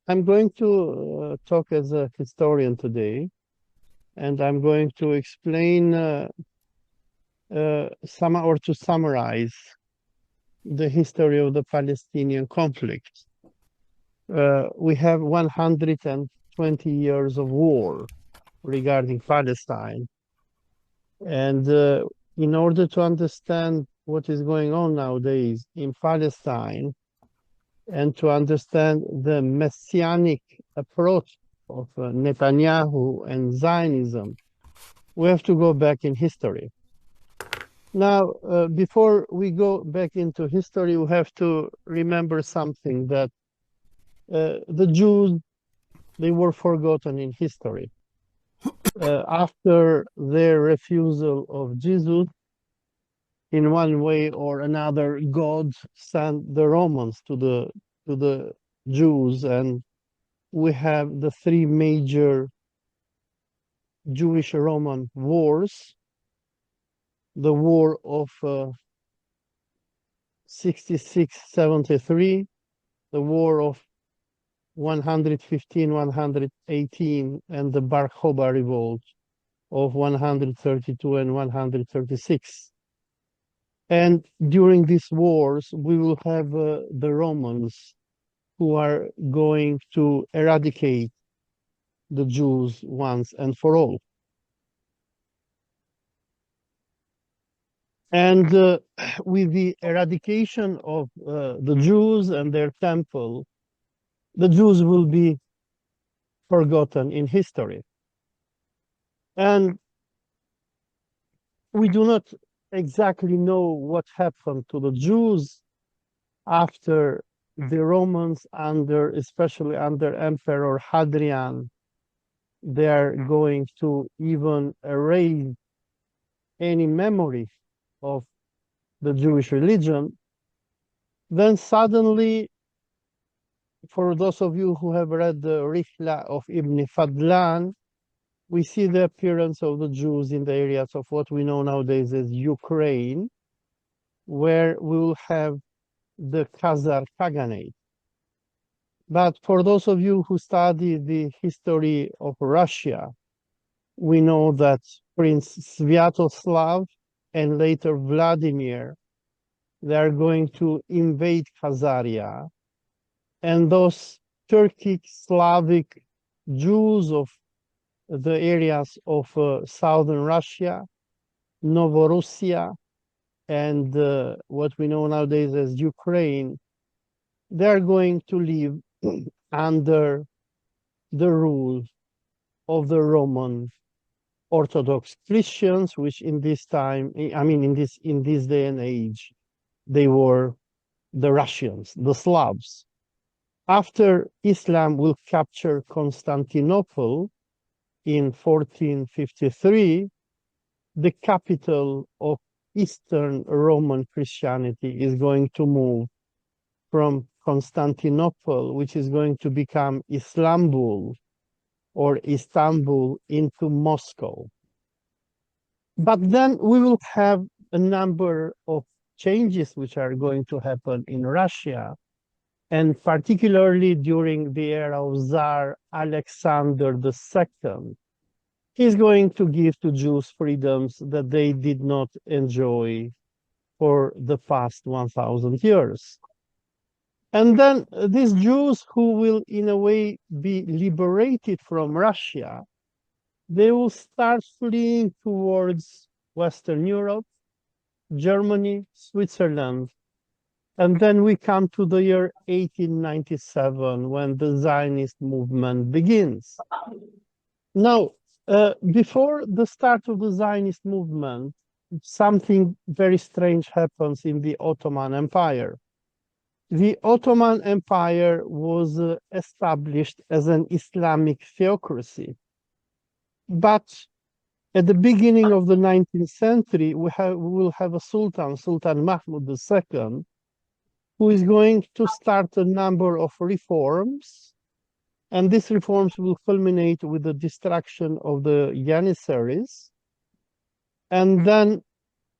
I'm going to talk as a historian today, and I'm going to explain to summarize the history of the Palestinian conflict. We have 120 years of war regarding Palestine, and in order to understand what is going on nowadays in Palestine, and to understand the messianic approach of Netanyahu and Zionism, we have to go back in history. Now, before we go back into history, we have to remember something, that the Jews, they were forgotten in history. After their refusal of Jesus, in one way or another, God sent the Romans to the Jews, and we have the three major Jewish-Roman wars: the war of 66-73, the war of 115-118, and the Bar Kokhba revolt of 132 and 136. And during these wars, we will have the Romans, who are going to eradicate the Jews once and for all. And with the eradication of the Jews and their temple, the Jews will be forgotten in history. And we do not exactly know what happened to the Jews after the Romans, especially under Emperor Hadrian. They are going to even erase any memory of the Jewish religion. Then suddenly, for those of you who have read the Rihla of Ibn Fadlan, we see the appearance of the Jews in the areas of what we know nowadays as Ukraine, where we will have the Khazar Khaganate. But for those of you who study the history of Russia, we know that Prince Sviatoslav and later Vladimir, they are going to invade Khazaria. And those Turkic Slavic Jews of the areas of southern Russia, Novorussia, and what we know nowadays as Ukraine, they are going to live under the rule of the Roman Orthodox Christians, which in this time, in this day and age, they were the Russians, the Slavs. After Islam will capture Constantinople in 1453, the capital of Eastern Roman Christianity is going to move from Constantinople, which is going to become Istanbul, into Moscow. But then we will have a number of changes which are going to happen in Russia, and particularly during the era of Tsar Alexander II. He's going to give to Jews freedoms that they did not enjoy for the past 1,000 years. And then these Jews who will in a way be liberated from Russia, they will start fleeing towards Western Europe, Germany, Switzerland. And then we come to the year 1897, when the Zionist movement begins. Now, before the start of the Zionist movement, something very strange happens in the Ottoman Empire. The Ottoman Empire was established as an Islamic theocracy. But at the beginning of the 19th century, we will have a Sultan Mahmud II, who is going to start a number of reforms. And these reforms will culminate with the destruction of the Janissaries. And then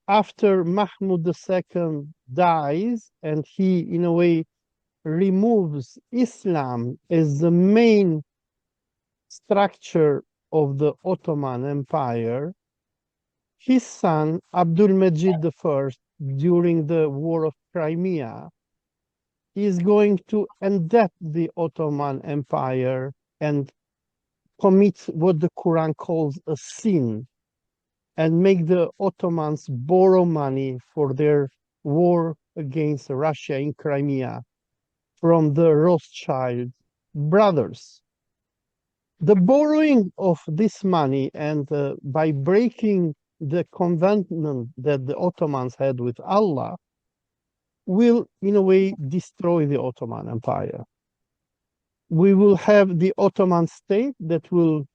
after Mahmud II dies, and he, in a way, removes Islam as the main structure of the Ottoman Empire, his son Abdulmejid I, during the War of Crimea, is going to indebt the Ottoman Empire and commit what the Quran calls a sin, and make the Ottomans borrow money for their war against Russia in Crimea from the Rothschild brothers. The borrowing of this money and by breaking the covenant that the Ottomans had with Allah will, in a way, destroy the Ottoman Empire. We will have the Ottoman state that will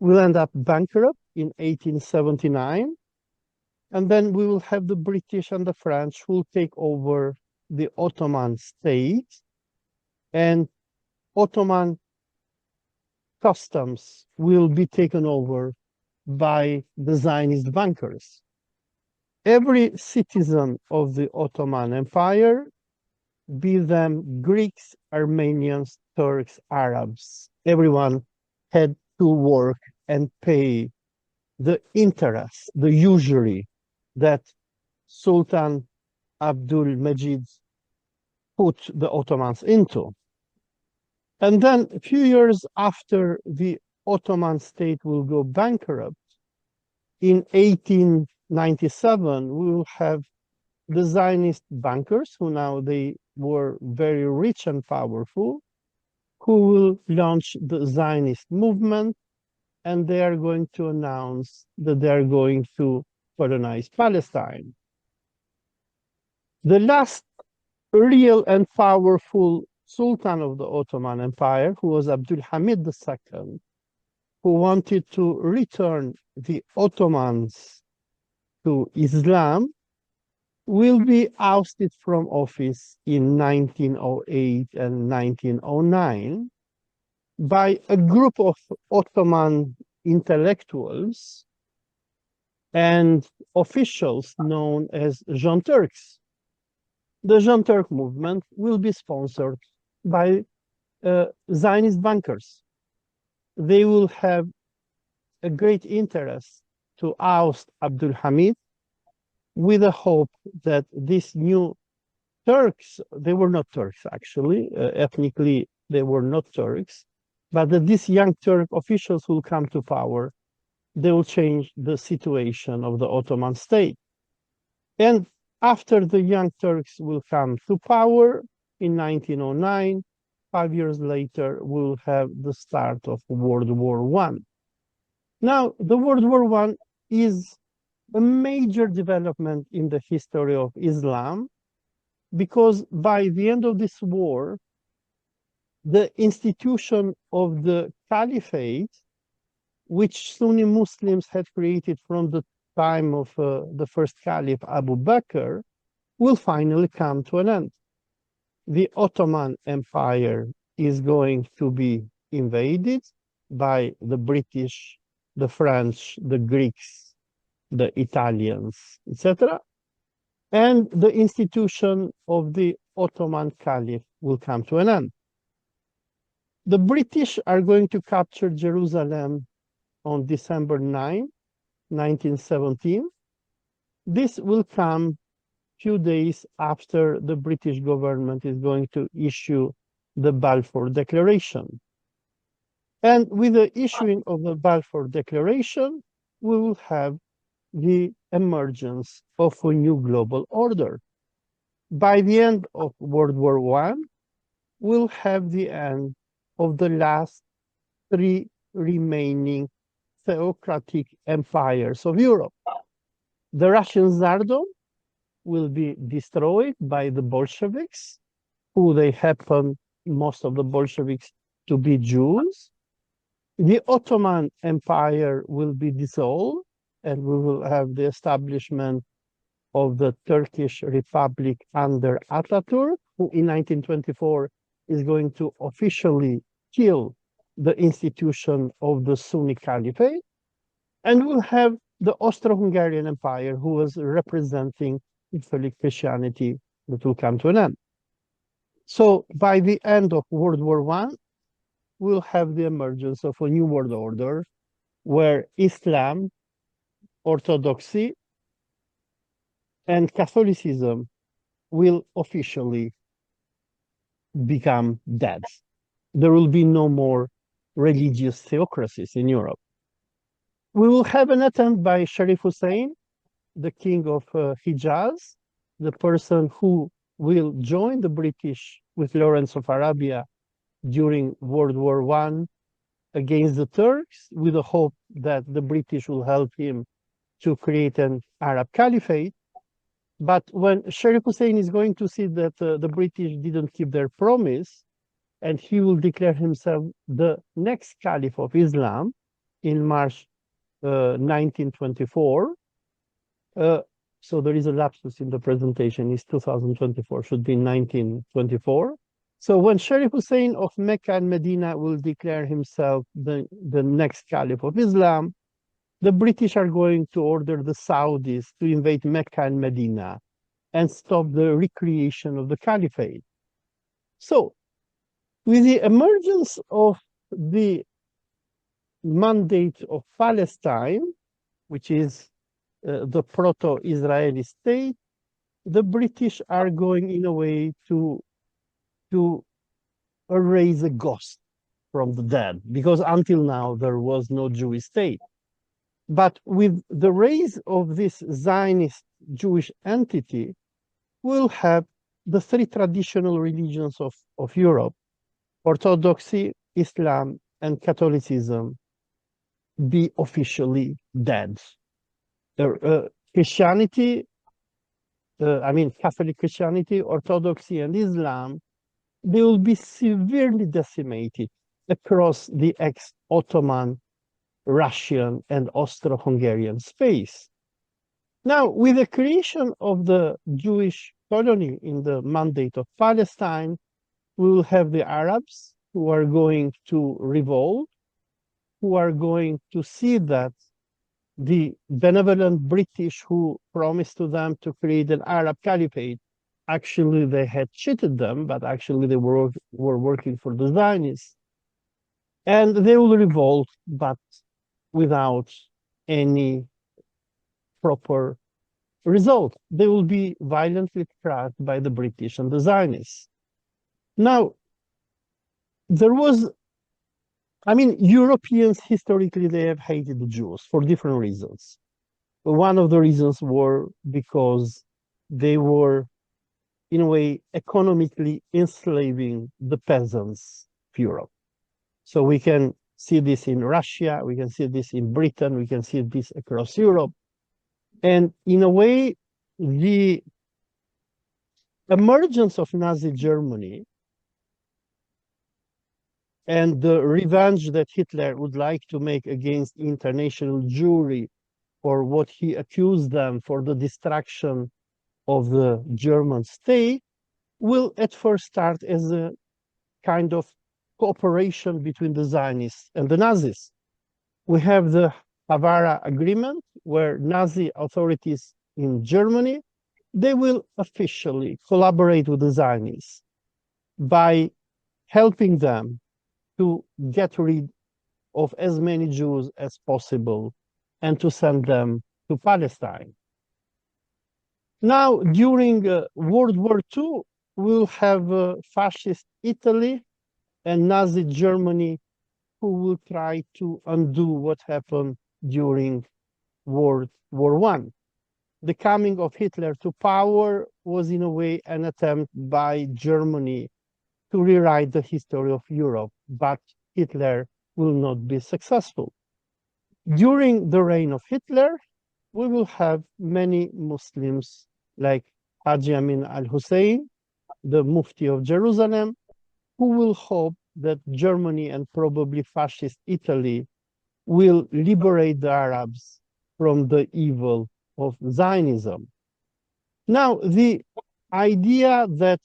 end up bankrupt in 1879. And then we will have the British and the French who will take over the Ottoman state, and Ottoman customs will be taken over by the Zionist bankers. Every citizen of the Ottoman Empire, be them Greeks, Armenians, Turks, Arabs, everyone had to work and pay the interest, the usury that Sultan Abdul Majid put the Ottomans into. And then a few years after the Ottoman state will go bankrupt, in 1897, we will have the Zionist bankers, who now they were very rich and powerful, who will launch the Zionist movement, and they are going to announce that they are going to colonize Palestine. The last real and powerful Sultan of the Ottoman Empire, who was Abdul Hamid II, who wanted to return the Ottomans to Islam, will be ousted from office in 1908 and 1909 by a group of Ottoman intellectuals and officials known as Jean Turks. The Jean Turk movement will be sponsored by Zionist bankers. They will have a great interest to oust Abdul Hamid, with the hope that these new Turks, they were not Turks actually, ethnically they were not Turks, but that these young Turk officials will come to power, they will change the situation of the Ottoman state. And after the young Turks will come to power in 1909, 5 years later, we'll have the start of World War I. Now, the World War I is a major development in the history of Islam, because by the end of this war, the institution of the caliphate, which Sunni Muslims had created from the time of the first caliph Abu Bakr, will finally come to an end. The Ottoman Empire is going to be invaded by the British, the French, the Greeks, the Italians, etc. And the institution of the Ottoman Caliph will come to an end. The British are going to capture Jerusalem on December 9, 1917. This will come few days after the British government is going to issue the Balfour Declaration. And with the issuing of the Balfour Declaration, we will have the emergence of a new global order. By the end of World War I, we'll have the end of the last 3 remaining theocratic empires of Europe. The Russian Tsardom will be destroyed by the Bolsheviks, who they happen, most of the Bolsheviks, to be Jews. The Ottoman Empire will be dissolved, and we will have the establishment of the Turkish Republic under Ataturk, who in 1924 is going to officially kill the institution of the Sunni Caliphate. And we'll have the Austro-Hungarian Empire, who was representing Catholic Christianity, that will come to an end. So by the end of World War I, we'll have the emergence of a new world order where Islam, Orthodoxy, and Catholicism will officially become dead. There will be no more religious theocracies in Europe. We will have an attempt by Sharif Hussein, the king of Hijaz, the person who will join the British with Lawrence of Arabia during World War I against the Turks, with the hope that the British will help him to create an Arab caliphate. But when Sharif Hussein is going to see that the British didn't keep their promise, and he will declare himself the next caliph of Islam in March 1924. So there is a lapsus in the presentation. It's 2024, should be 1924. So when Sharif Hussein of Mecca and Medina will declare himself the next caliph of Islam, the British are going to order the Saudis to invade Mecca and Medina and stop the recreation of the caliphate. So with the emergence of the mandate of Palestine, which is the proto-Israeli state, the British are going in a way to erase a ghost from the dead, because until now there was no Jewish state. But with the rise of this Zionist Jewish entity, we'll have the three traditional religions of Europe, Orthodoxy, Islam, and Catholicism, be officially dead. Christianity, Catholic Christianity, Orthodoxy, and Islam, they will be severely decimated across the ex-Ottoman, Russian, and Austro-Hungarian space. Now, with the creation of the Jewish colony in the mandate of Palestine, we will have the Arabs who are going to revolt, who are going to see that the benevolent British who promised to them to create an Arab caliphate, actually they had cheated them, but actually they were working for the Zionists. And they will revolt, but without any proper result. They will be violently crushed by the British and the Zionists. Now, Europeans historically, they have hated the Jews for different reasons. One of the reasons were because they were, in a way, economically enslaving the peasants of Europe. So we can see this in Russia, we can see this in Britain, we can see this across Europe. And in a way, the emergence of Nazi Germany and the revenge that Hitler would like to make against international Jewry for what he accused them for the destruction of the German state will at first start as a kind of cooperation between the Zionists and the Nazis. We have the Havara Agreement, where Nazi authorities in Germany, they will officially collaborate with the Zionists by helping them to get rid of as many Jews as possible and to send them to Palestine. Now, during World War II, we'll have fascist Italy and Nazi Germany who will try to undo what happened during World War I. The coming of Hitler to power was in a way an attempt by Germany to rewrite the history of Europe, but Hitler will not be successful. During the reign of Hitler, we will have many Muslims like Haji Amin al-Hussein, the Mufti of Jerusalem, who will hope that Germany and probably fascist Italy will liberate the Arabs from the evil of Zionism. Now, the idea that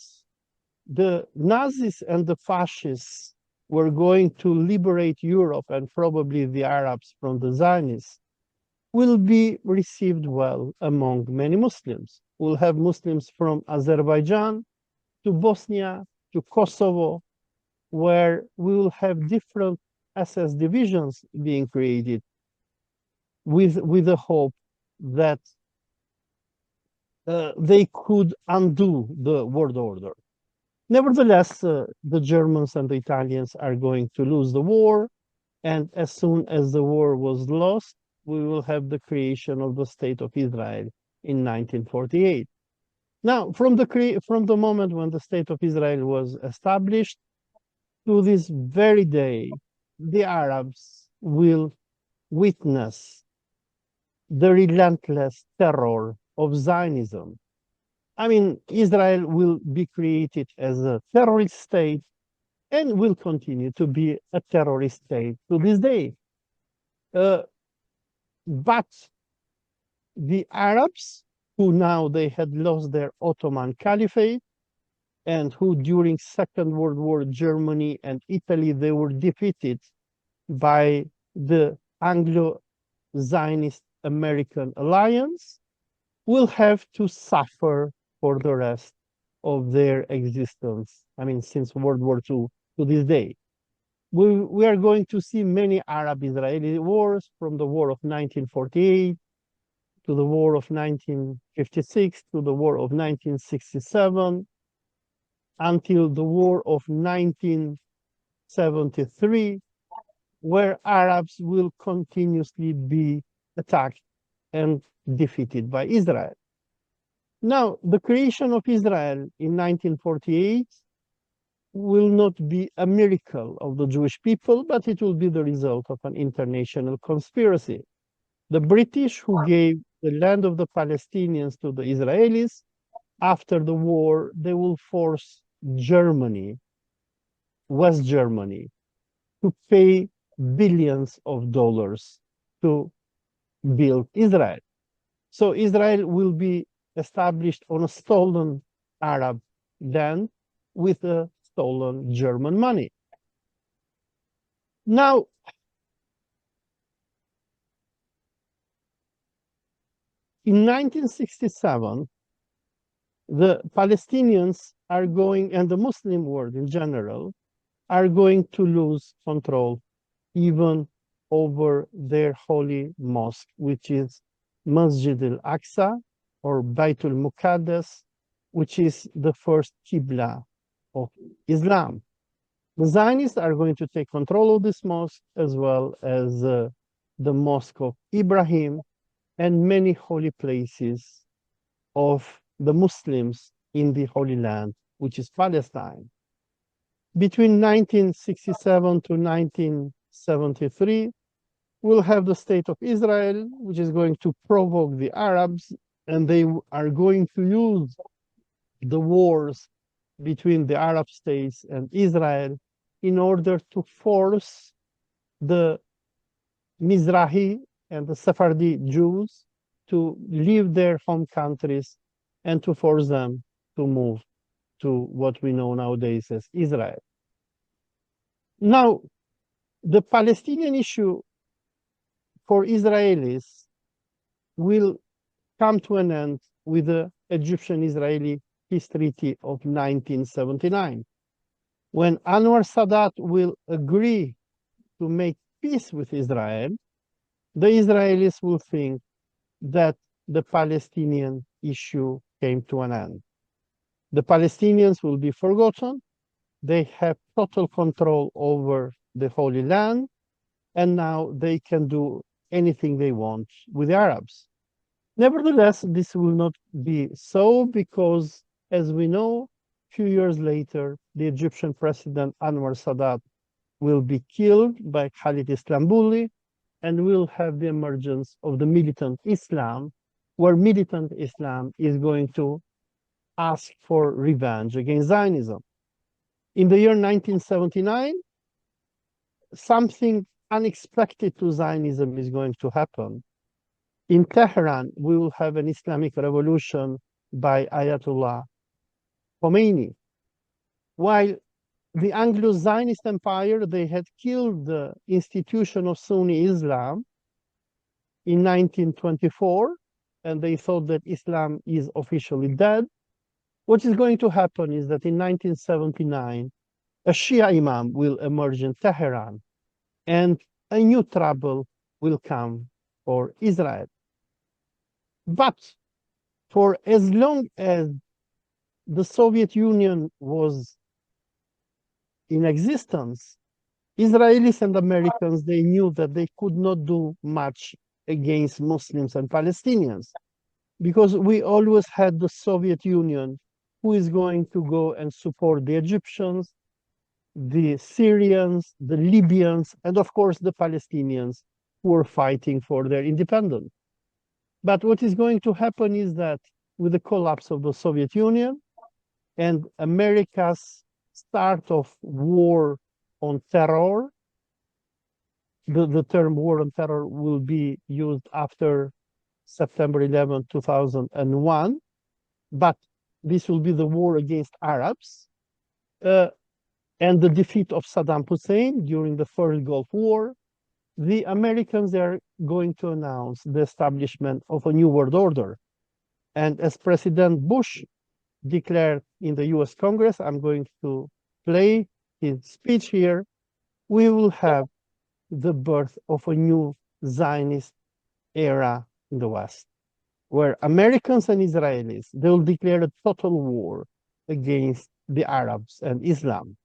the Nazis and the fascists were going to liberate Europe and probably the Arabs from the Zionists will be received well among many Muslims. We'll have Muslims from Azerbaijan to Bosnia to Kosovo, where we will have different SS divisions being created with the hope that they could undo the world order. Nevertheless, the Germans and the Italians are going to lose the war, and as soon as the war was lost, we will have the creation of the State of Israel in 1948. Now, from the moment when the State of Israel was established to this very day, the Arabs will witness the relentless terror of Zionism. I mean, Israel will be created as a terrorist state and will continue to be a terrorist state to this day. But the Arabs, who now they had lost their Ottoman Caliphate, and who during Second World War, Germany and Italy, they were defeated by the Anglo-Zionist American alliance, will have to suffer for the rest of their existence. I mean, since World War II to this day. We are going to see many Arab-Israeli wars, from the war of 1948 to the war of 1956 to the war of 1967 until the war of 1973, where Arabs will continuously be attacked and defeated by Israel. Now, the creation of Israel in 1948 will not be a miracle of the Jewish people, but it will be the result of an international conspiracy. The British, who gave the land of the Palestinians to the Israelis, after the war, they will force Germany, West Germany, to pay billions of dollars to build Israel. So Israel will be established on a stolen Arab land with a stolen German money. Now, in 1967, the Palestinians are going, and the Muslim world in general, are going to lose control even over their holy mosque, which is Masjid al-Aqsa or Baytul Muqaddas, which is the first Qibla of Islam. The Zionists are going to take control of this mosque, as well as the mosque of Ebrahim and many holy places of the Muslims in the Holy Land, which is Palestine. Between 1967 to 1973, we'll have the State of Israel, which is going to provoke the Arabs, and they are going to use the wars between the Arab states and Israel in order to force the Mizrahi and the Sephardi Jews to leave their home countries and to force them to move to what we know nowadays as Israel. Now, the Palestinian issue for Israelis will come to an end with the Egyptian-Israeli Peace Treaty of 1979, when Anwar Sadat will agree to make peace with Israel. The Israelis will think that the Palestinian issue came to an end. The Palestinians will be forgotten. They have total control over the Holy Land, and now they can do anything they want with the Arabs. Nevertheless, this will not be so, because, as we know, a few years later, the Egyptian president Anwar Sadat will be killed by Khalid Islambuli, and we'll have the emergence of the militant Islam, where militant Islam is going to ask for revenge against Zionism. In the year 1979, something unexpected to Zionism is going to happen. In Tehran, we will have an Islamic revolution by Ayatollah Khomeini. While the Anglo-Zionist Empire, they had killed the institution of Sunni Islam in 1924, and they thought that Islam is officially dead. What is going to happen is that in 1979, a Shia Imam will emerge in Tehran, and a new trouble will come for Israel. But for as long as the Soviet Union was in existence, Israelis and Americans, they knew that they could not do much against Muslims and Palestinians because we always had the Soviet Union who is going to go and support the Egyptians, the Syrians, the Libyans, and of course the Palestinians who were fighting for their independence. But what is going to happen is that with the collapse of the Soviet Union and America's start of war on terror, the term war on terror will be used after September 11, 2001, but this will be the war against Arabs and the defeat of Saddam Hussein during the first Gulf War. The Americans are going to announce the establishment of a new world order. And as President Bush declared in the US Congress, I'm going to play his speech here, we will have the birth of a new Zionist era in the West, where Americans and Israelis, they will declare a total war against the Arabs and Islam.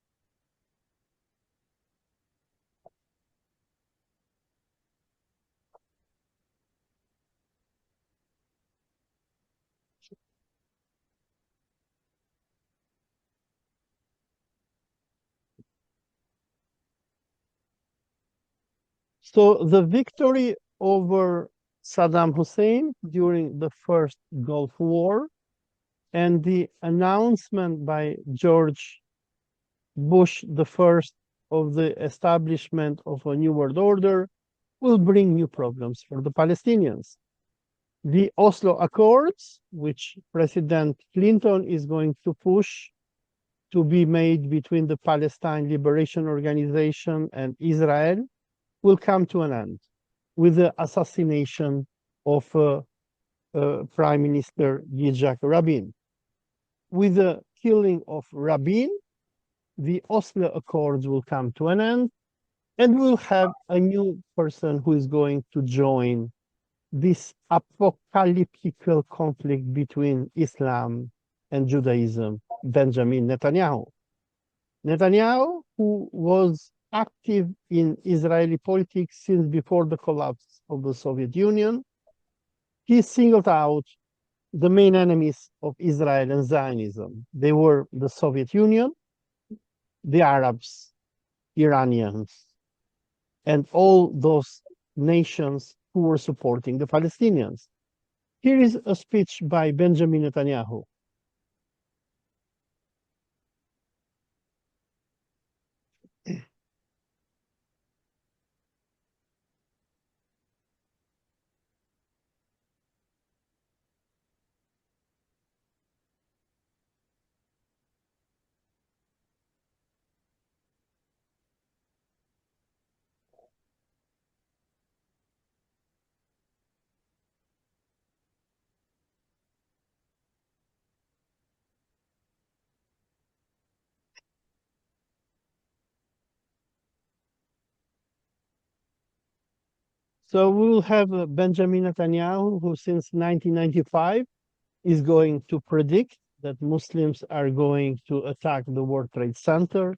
So the victory over Saddam Hussein during the first Gulf War and the announcement by George Bush the first of the establishment of a new world order will bring new problems for the Palestinians. The Oslo Accords, which President Clinton is going to push to be made between the Palestine Liberation Organization and Israel, will come to an end with the assassination of Prime Minister Yitzhak Rabin. With the killing of Rabin, the Oslo Accords will come to an end, and we'll have a new person who is going to join this apocalyptic conflict between Islam and Judaism, Benjamin Netanyahu. Netanyahu, who was active in Israeli politics since before the collapse of the Soviet Union, he singled out the main enemies of Israel and Zionism. They were the Soviet Union, the Arabs, Iranians, and all those nations who were supporting the Palestinians. Here is a speech by Benjamin Netanyahu. So we will have Benjamin Netanyahu, who since 1995 is going to predict that Muslims are going to attack the World Trade Center.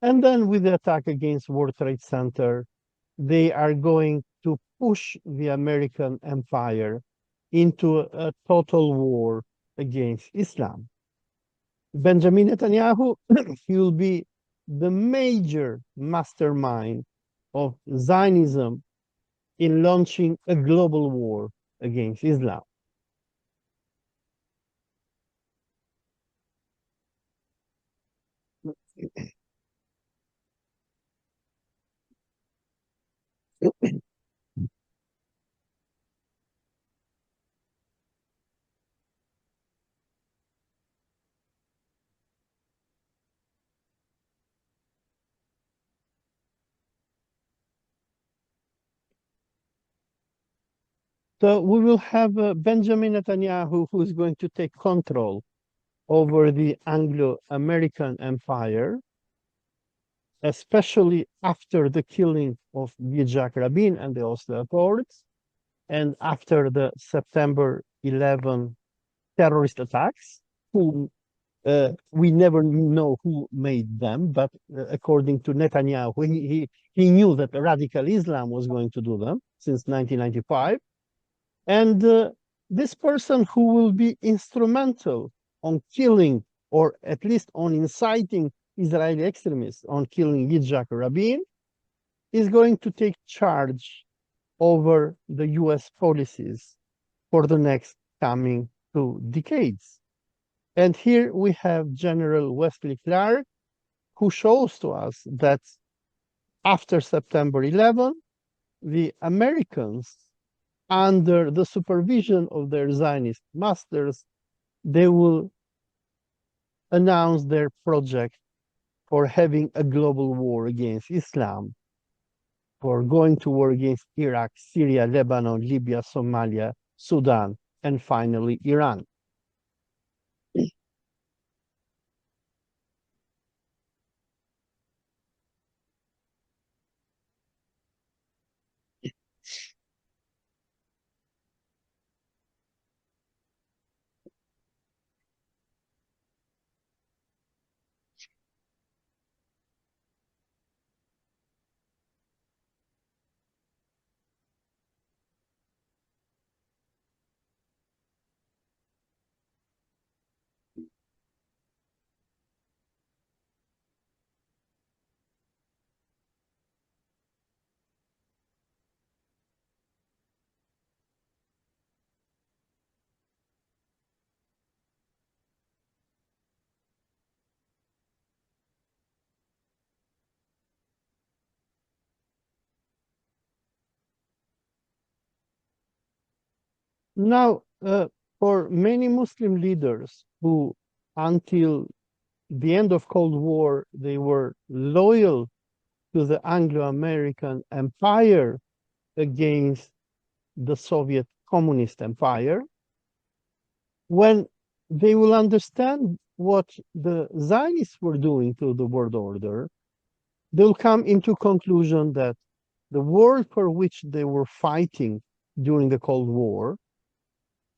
And then with the attack against World Trade Center, they are going to push the American empire into a total war against Islam. Benjamin Netanyahu, he will be the major mastermind of Zionism in launching a global war against Islam. So we will have Benjamin Netanyahu who is going to take control over the Anglo-American Empire, especially after the killing of Yitzhak Rabin and the Oslo Accords, and after the September 11 terrorist attacks, who we never know who made them, but according to Netanyahu, he knew that radical Islam was going to do them since 1995. And this person who will be instrumental on killing, or at least on inciting Israeli extremists on killing Yitzhak Rabin, is going to take charge over the US policies for the next coming 2 decades. And here we have General Wesley Clark, who shows to us that after September 11, the Americans, under the supervision of their Zionist masters, they will announce their project for having a global war against Islam, for going to war against Iraq, Syria, Lebanon, Libya, Somalia, Sudan, and finally Iran. Now, for many Muslim leaders who, until the end of Cold War, they were loyal to the Anglo-American Empire against the Soviet Communist Empire, when they will understand what the Zionists were doing to the world order, they'll come into conclusion that the world for which they were fighting during the Cold War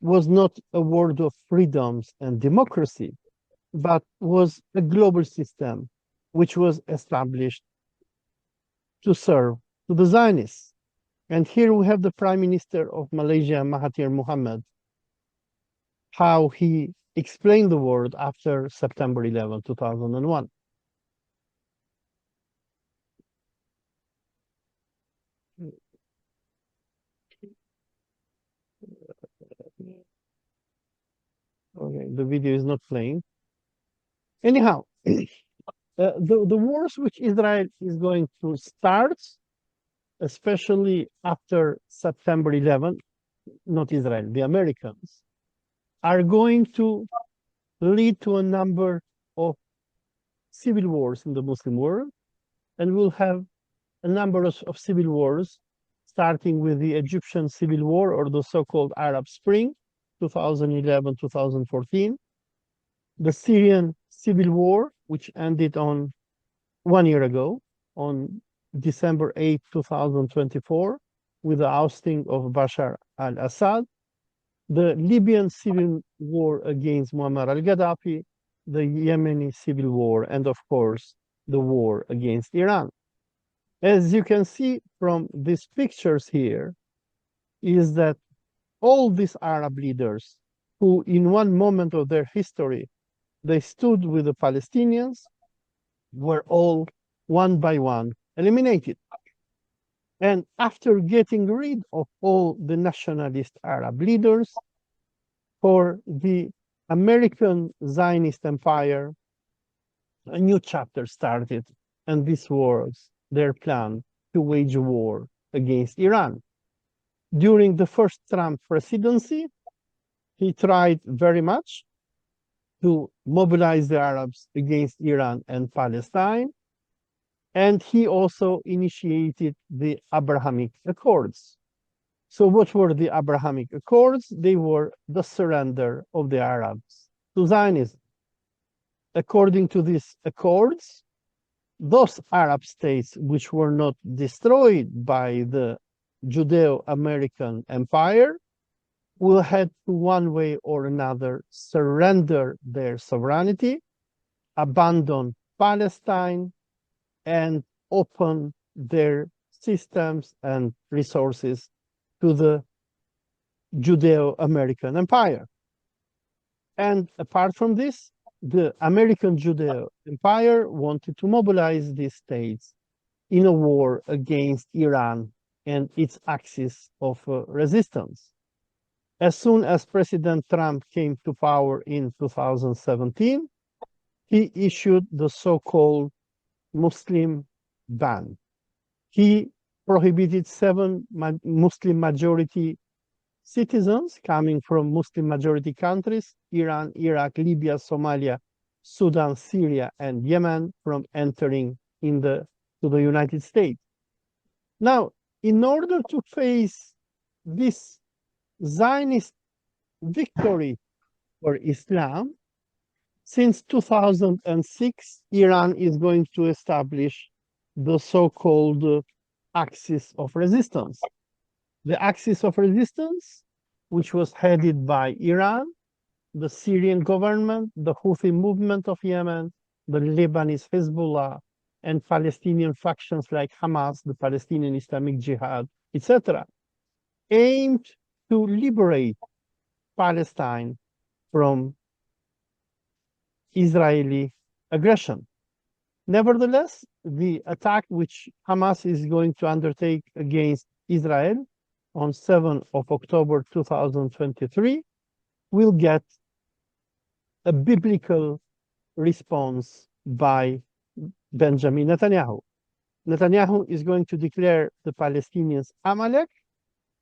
was not a world of freedoms and democracy, but was a global system which was established to serve to the Zionists. And here we have the Prime Minister of Malaysia, Mahathir Mohamad, how he explained the world after September 11, 2001. Okay, the video is not playing. Anyhow, the wars which Israel is going to start, especially after September 11, not Israel, the Americans, are going to lead to a number of civil wars in the Muslim world, and we'll have a number of civil wars, starting with the Egyptian Civil War, or the so-called Arab Spring, 2011-2014, the Syrian Civil War, which ended on 1 year ago, on December 8, 2024, with the ousting of Bashar al-Assad, the Libyan Civil War against Muammar al-Gaddafi, the Yemeni Civil War, and of course, the war against Iran. As you can see from these pictures here, is that all these Arab leaders who in one moment of their history, they stood with the Palestinians, were all one by one eliminated. And after getting rid of all the nationalist Arab leaders, for the American Zionist Empire, a new chapter started, and this was their plan to wage war against Iran. During the first Trump presidency, he tried very much to mobilize the Arabs against Iran and Palestine, and he also initiated the Abrahamic Accords. So what were the Abrahamic Accords? They were the surrender of the Arabs to Zionism. according to these accords, those Arab states which were not destroyed by the Judeo-American Empire will have to, one way or another, surrender their sovereignty, abandon Palestine, and open their systems and resources to the Judeo-American Empire. And apart from this, the American Judeo Empire wanted to mobilize these states in a war against Iran and its axis of resistance. As soon as President Trump came to power in 2017, he issued the so-called Muslim ban. He prohibited 7 Muslim majority citizens coming from Muslim majority countries, Iran, Iraq, Libya, Somalia, Sudan, Syria, and Yemen, from entering to the United States. Now, in order to face this Zionist victory for Islam, since 2006, Iran is going to establish the so-called axis of resistance. The axis of resistance, which was headed by Iran, the Syrian government, the Houthi movement of Yemen, the Lebanese Hezbollah, and Palestinian factions like Hamas, the Palestinian Islamic Jihad, etc., aimed to liberate Palestine from Israeli aggression. Nevertheless, the attack which Hamas is going to undertake against Israel on 7th of October 2023 will get a biblical response by Benjamin Netanyahu. Netanyahu is going to declare the Palestinians Amalek,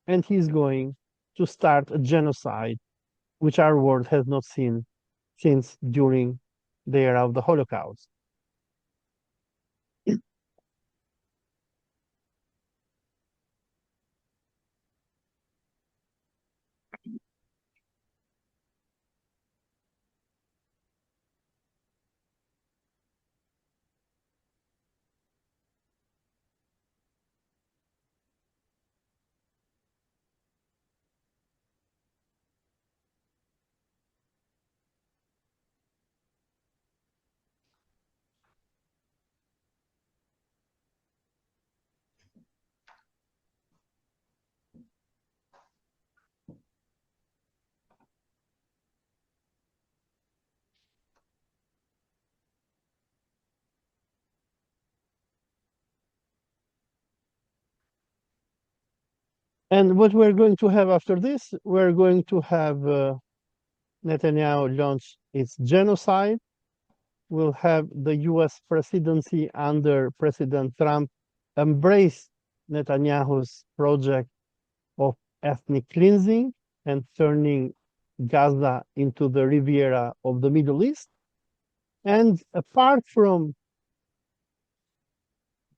and he's going to start a genocide which our world has not seen since during the era of the Holocaust. And what we're going to have after this, we're going to have Netanyahu launch its genocide. We'll have the US presidency under President Trump embrace Netanyahu's project of ethnic cleansing and turning Gaza into the Riviera of the Middle East. And apart from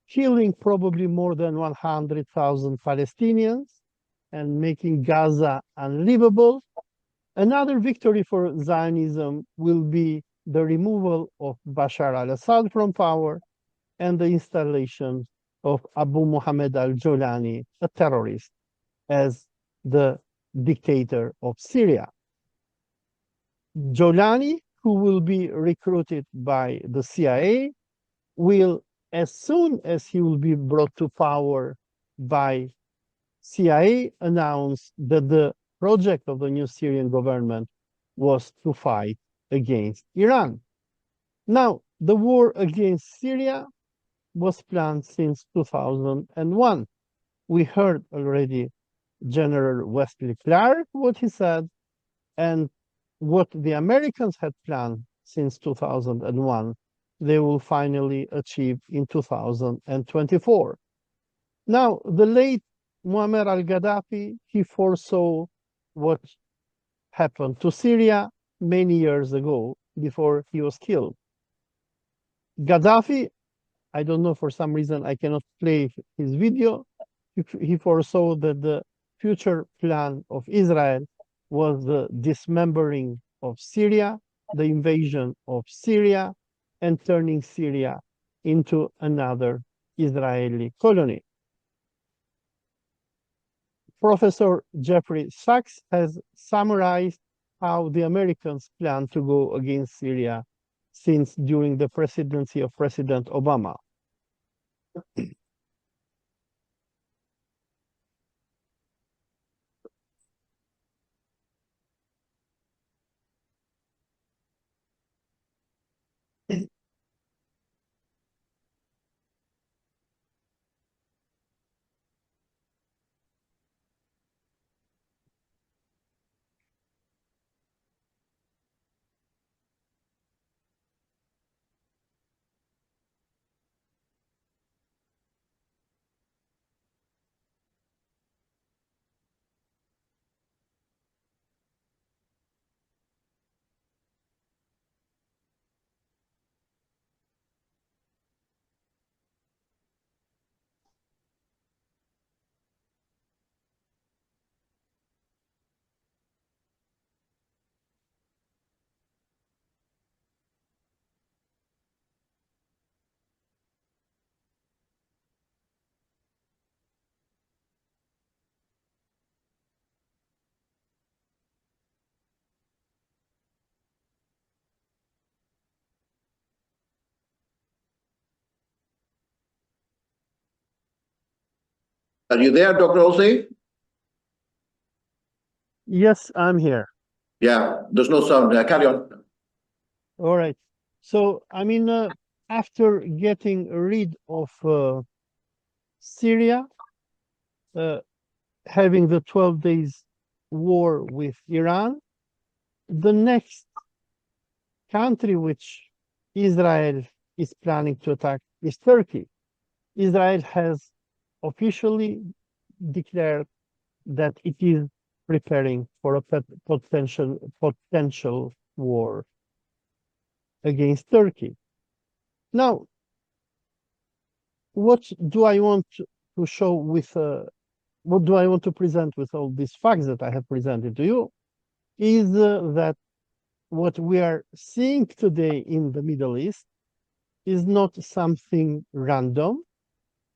killing probably more than 100,000 Palestinians and making Gaza unlivable, another victory for Zionism will be the removal of Bashar al-Assad from power and the installation of Abu Muhammad al-Jolani, a terrorist, as the dictator of Syria. Jolani, who will be recruited by the CIA, will, as soon as he will be brought to power by CIA, announce that the project of the new Syrian government was to fight against Iran. Now, the war against Syria was planned since 2001. We heard already General Wesley Clark, what he said, and what the Americans had planned since 2001, they will finally achieve in 2024. Now, the late Muammar al-Gaddafi, he foresaw what happened to Syria many years ago before he was killed. Gaddafi, I don't know, for some reason I cannot play his video. He foresaw that the future plan of Israel was the dismembering of Syria the invasion of Syria and turning Syria into another Israeli colony. Professor Jeffrey Sachs has summarized how the Americans plan to go against Syria since during the presidency of President Obama. Are you there, Dr. Olsi? Yes, I'm here. Yeah, there's no sound. Carry on. All right. So, after getting rid of Syria, having the 12 days war with Iran, the next country which Israel is planning to attack is Turkey. Israel has officially declared that it is preparing for a potential war against Turkey. Now, what do I want to show with what do I want to present with all these facts that I have presented to you is that what we are seeing today in the Middle East is not something random,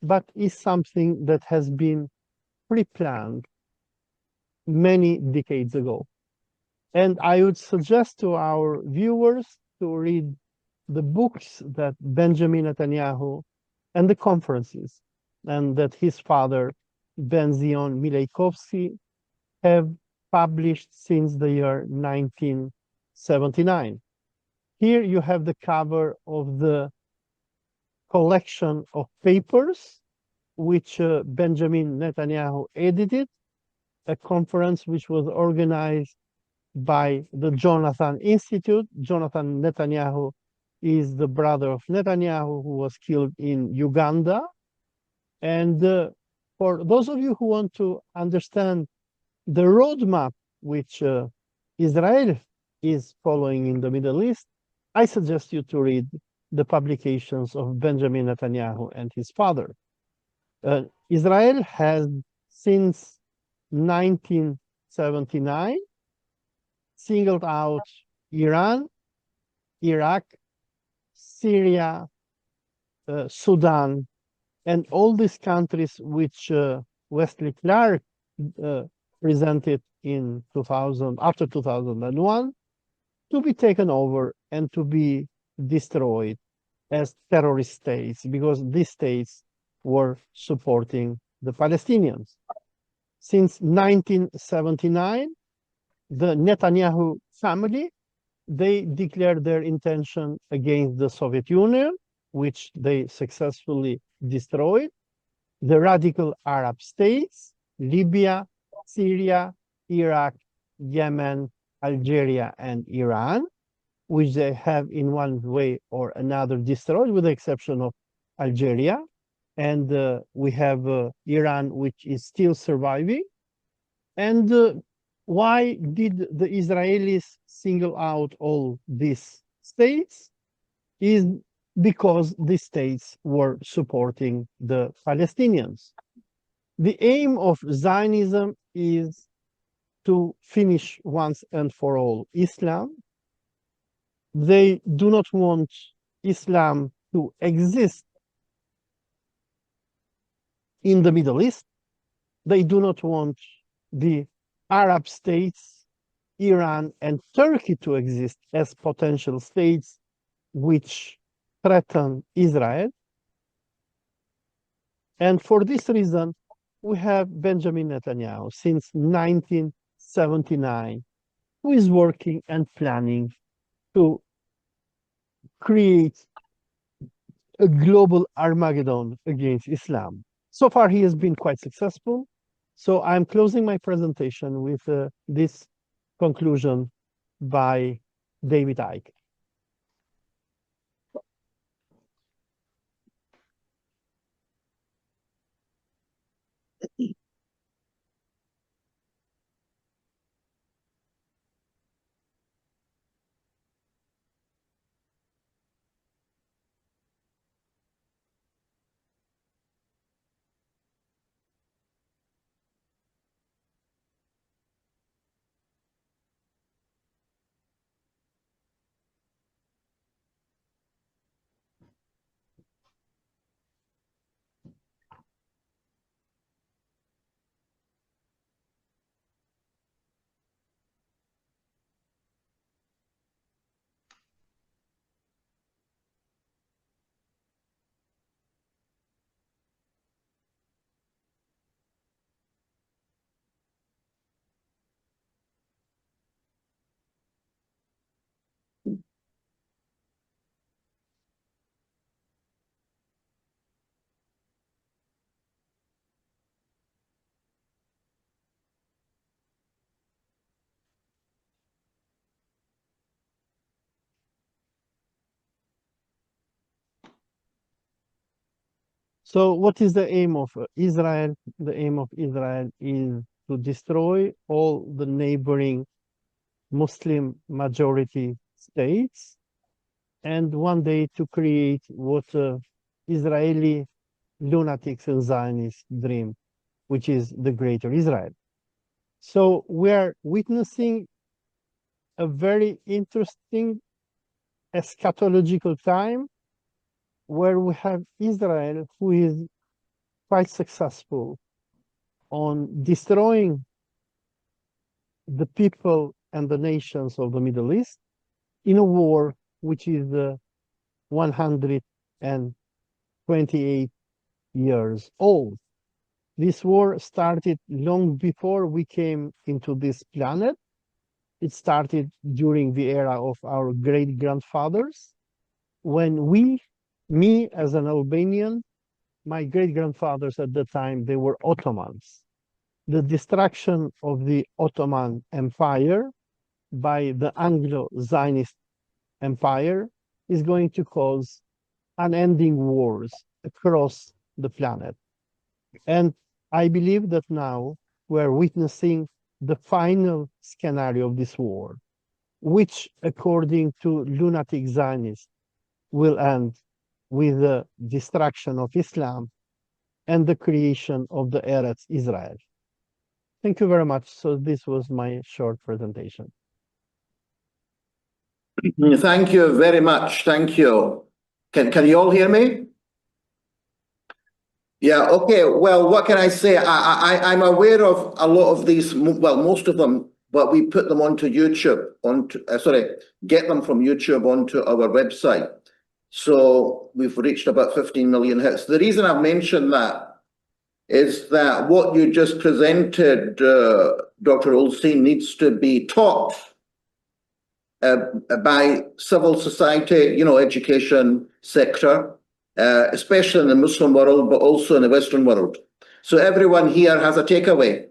but is something that has been pre-planned many decades ago. And I would suggest to our viewers to read the books that Benjamin Netanyahu and the conferences and that his father, Ben Zion Milejkovsky, have published since the year 1979. Here you have the cover of the collection of papers which Benjamin Netanyahu edited, a conference which was organized by the Jonathan Institute. Jonathan Netanyahu is the brother of Netanyahu who was killed in Uganda. And for those of you who want to understand the roadmap which Israel is following in the Middle East, I suggest you to read the publications of Benjamin Netanyahu and his father. Israel has, since 1979, singled out Iran, Iraq, Syria, Sudan, and all these countries which Wesley Clark presented in 2000, after 2001, to be taken over and to be destroyed as terrorist states, because these states were supporting the Palestinians. Since 1979, the Netanyahu family, they declared their intention against the Soviet Union, which they successfully destroyed, the radical Arab states, Libya, Syria, Iraq, Yemen, Algeria, and Iran, which they have in one way or another destroyed, with the exception of Algeria. And we have Iran, which is still surviving. And why did the Israelis single out all these states? Is because the states were supporting the Palestinians. The aim of Zionism is to finish once and for all Islam, They do not want Islam to exist in the Middle East. They do not want the Arab states, Iran and Turkey to exist as potential states which threaten Israel. And for this reason, we have Benjamin Netanyahu since 1979, who is working and planning to create a global Armageddon against Islam. So far, he has been quite successful. So I'm closing my presentation with this conclusion by David Icke. So what is the aim of Israel? The aim of Israel is to destroy all the neighboring Muslim majority states and one day to create what Israeli lunatics and Zionists dream, which is the greater Israel. So we are witnessing a very interesting eschatological time where we have Israel, who is quite successful on destroying the people and the nations of the Middle East in a war which is 128 years old. This war started long before we came into this planet. It started during the era of our great-grandfathers, when me as an Albanian, my great-grandfathers at the time, they were Ottomans. The destruction of the Ottoman Empire by the Anglo-Zionist Empire is going to cause unending wars across the planet. And I believe that now we're witnessing the final scenario of this war, which, according to lunatic Zionists, will end with the destruction of Islam and the creation of the Eretz Israel. Thank you very much. So this was my short presentation. Thank you very much. Thank you. Can you all hear me? Yeah, okay. Well, what can I say? I'm aware of a lot of these, well, most of them, but we put them onto YouTube, get them from YouTube onto our website. So we've reached about 15 million hits. The reason I've mentioned that is that what you just presented, Dr. Olsi, needs to be taught by civil society, education sector, especially in the Muslim world, but also in the Western world. So everyone here has a takeaway.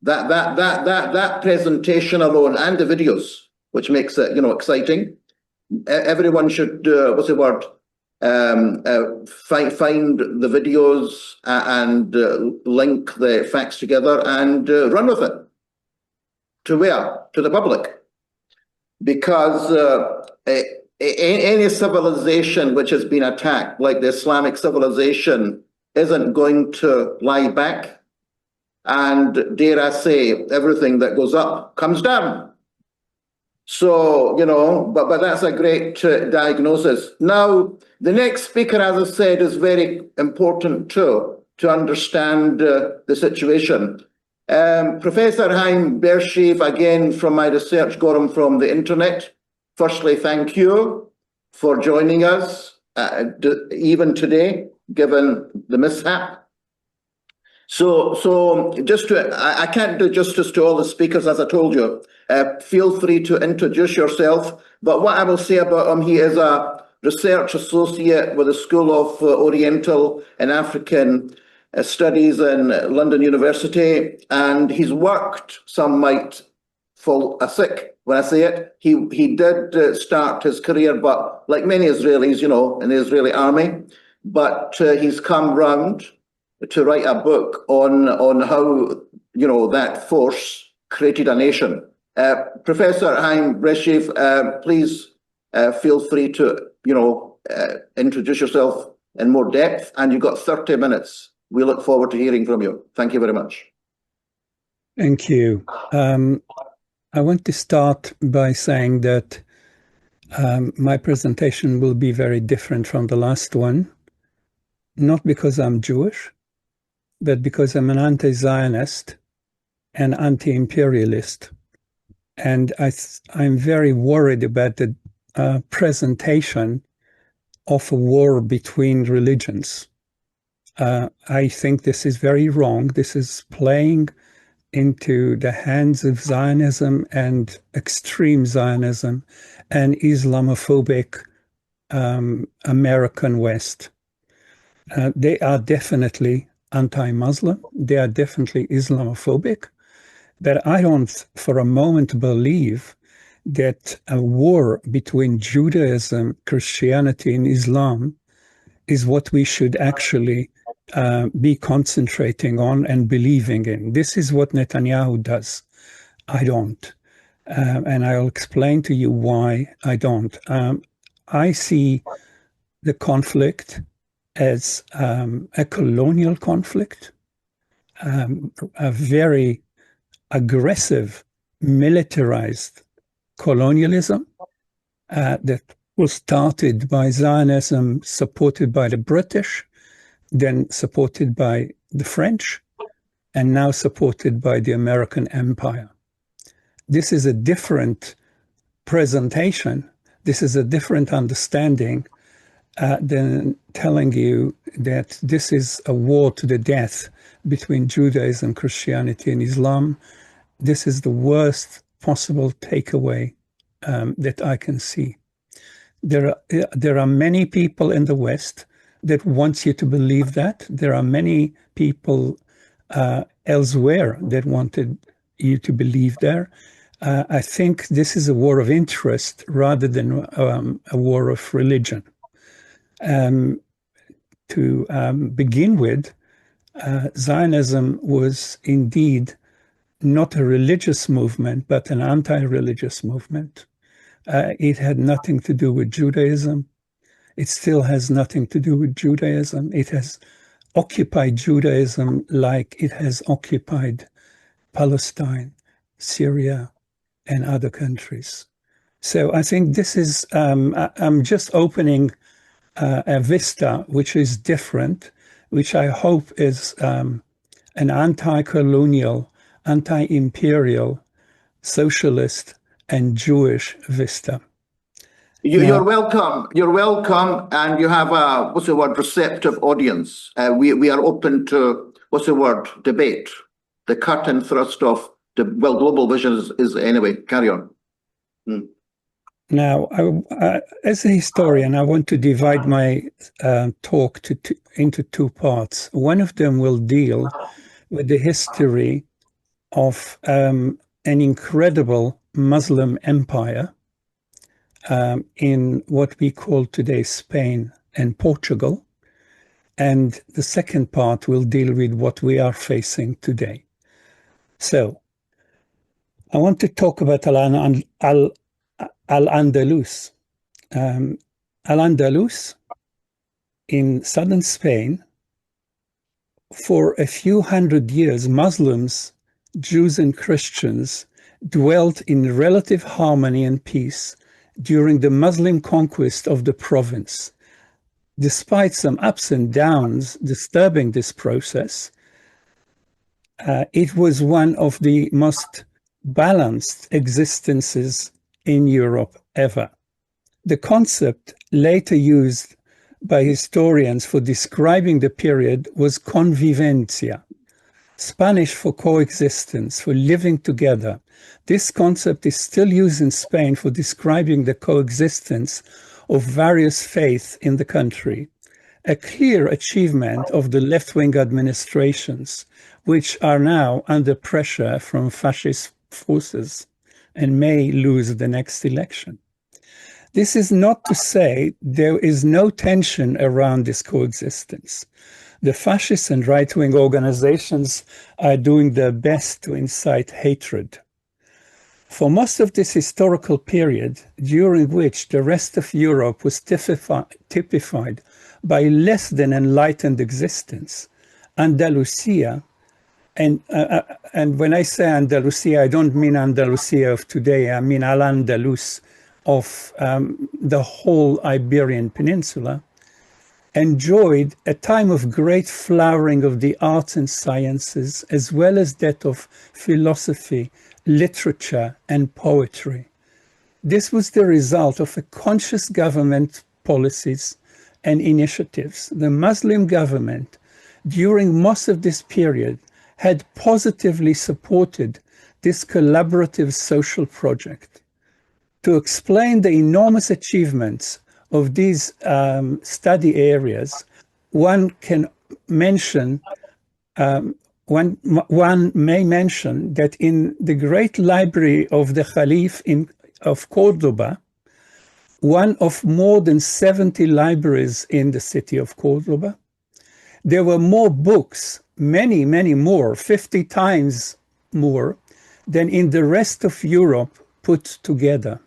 That presentation alone and the videos, which makes it, exciting. Everyone should, find the videos and link the facts together and run with it. To where? To the public. Because any civilization which has been attacked, like the Islamic civilization, isn't going to lie back. And dare I say, everything that goes up comes down. So, you know, but that's a great diagnosis. Now, the next speaker, as I said, is very important too, to understand the situation. Professor Haim Bershev, again, from my research, got him from the internet. Firstly, thank you for joining us, even today, given the mishap. So just I can't do justice to all the speakers, as I told you. Feel free to introduce yourself. But what I will say about him, he is a research associate with the School of Oriental and African Studies in London University, and he's worked, some might fall sick when I say it. He did start his career, but like many Israelis, you know, in the Israeli army, but he's come round to write a book on how, you know, that force created a nation. Professor Haim Bershev, please feel free to, you know, introduce yourself in more depth, and you've got 30 minutes. We look forward to hearing from you. Thank you very much. Thank you. I want to start by saying that my presentation will be very different from the last one, not because I'm Jewish, but because I'm an anti-Zionist and anti-imperialist. And I'm very worried about the presentation of a war between religions. I think this is very wrong. This is playing into the hands of Zionism and extreme Zionism and Islamophobic American West. They are definitely anti-Muslim. They are definitely Islamophobic. But I don't for a moment believe that a war between Judaism, Christianity, and Islam is what we should actually be concentrating on and believing in. This is what Netanyahu does. I don't. And I'll explain to you why I don't. I see the conflict as a colonial conflict, a very aggressive, militarized colonialism that was started by Zionism, supported by the British, then supported by the French, and now supported by the American Empire. This is a different presentation. This is a different understanding than telling you that this is a war to the death between Judaism, Christianity, and Islam. This is the worst possible takeaway that I can see. There are many people in the West that wants you to believe that. There are many people elsewhere that wanted you to believe there. I think this is a war of interest rather than a war of religion. To begin with, Zionism was indeed not a religious movement, but an anti-religious movement. It had nothing to do with Judaism. It still has nothing to do with Judaism. It has occupied Judaism like it has occupied Palestine, Syria, and other countries. So I think this is, I'm just opening a vista which is different, which I hope is an anti-colonial, anti-imperial, socialist, and Jewish vista. You're welcome. You're welcome, and you have a, what's the word, receptive audience. We are open to, what's the word, debate. The cut and thrust of the, well, global vision is anyway. Carry on. Now, as a historian, I want to divide my talk into two parts. One of them will deal with the history of an incredible Muslim empire in what we call today Spain and Portugal. And the second part will deal with what we are facing today. So, I want to talk about Al-Andalus. Al-Andalus in southern Spain, for a few hundred years, Muslims, Jews and Christians dwelt in relative harmony and peace during the Muslim conquest of the province. Despite some ups and downs disturbing this process, it was one of the most balanced existences in Europe ever. The concept later used by historians for describing the period was convivencia, Spanish for coexistence, for living together. This concept is still used in Spain for describing the coexistence of various faiths in the country, a clear achievement of the left-wing administrations, which are now under pressure from fascist forces and may lose the next election. This is not to say there is no tension around this coexistence. The fascist and right-wing organizations are doing their best to incite hatred. For most of this historical period, during which the rest of Europe was typified by less than enlightened existence, Andalusia, and when I say Andalusia, I don't mean Andalusia of today, I mean Al-Andalus of the whole Iberian Peninsula, enjoyed a time of great flowering of the arts and sciences, as well as that of philosophy, literature, and poetry. This was the result of a conscious government policies and initiatives. The Muslim government, during most of this period, had positively supported this collaborative social project. To explain the enormous achievements of these study areas, one can mention one may mention that in the great library of the Caliph of Cordoba, one of more than 70 libraries in the city of Cordoba, there were more books, many, many more, 50 times more, than in the rest of Europe put together.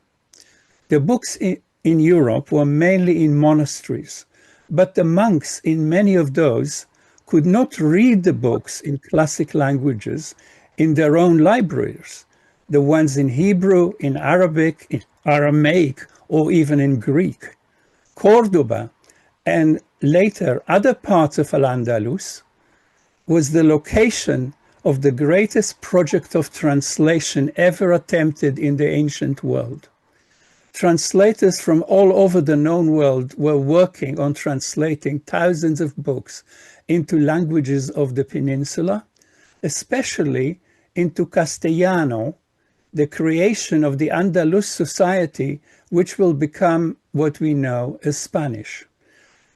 The books in Europe were mainly in monasteries, but the monks in many of those could not read the books in classic languages in their own libraries, the ones in Hebrew, in Arabic, in Aramaic, or even in Greek. Cordoba, and later other parts of Al-Andalus, was the location of the greatest project of translation ever attempted in the ancient world. Translators from all over the known world were working on translating thousands of books into languages of the peninsula, especially into Castellano, the creation of the Andalus society, which will become what we know as Spanish.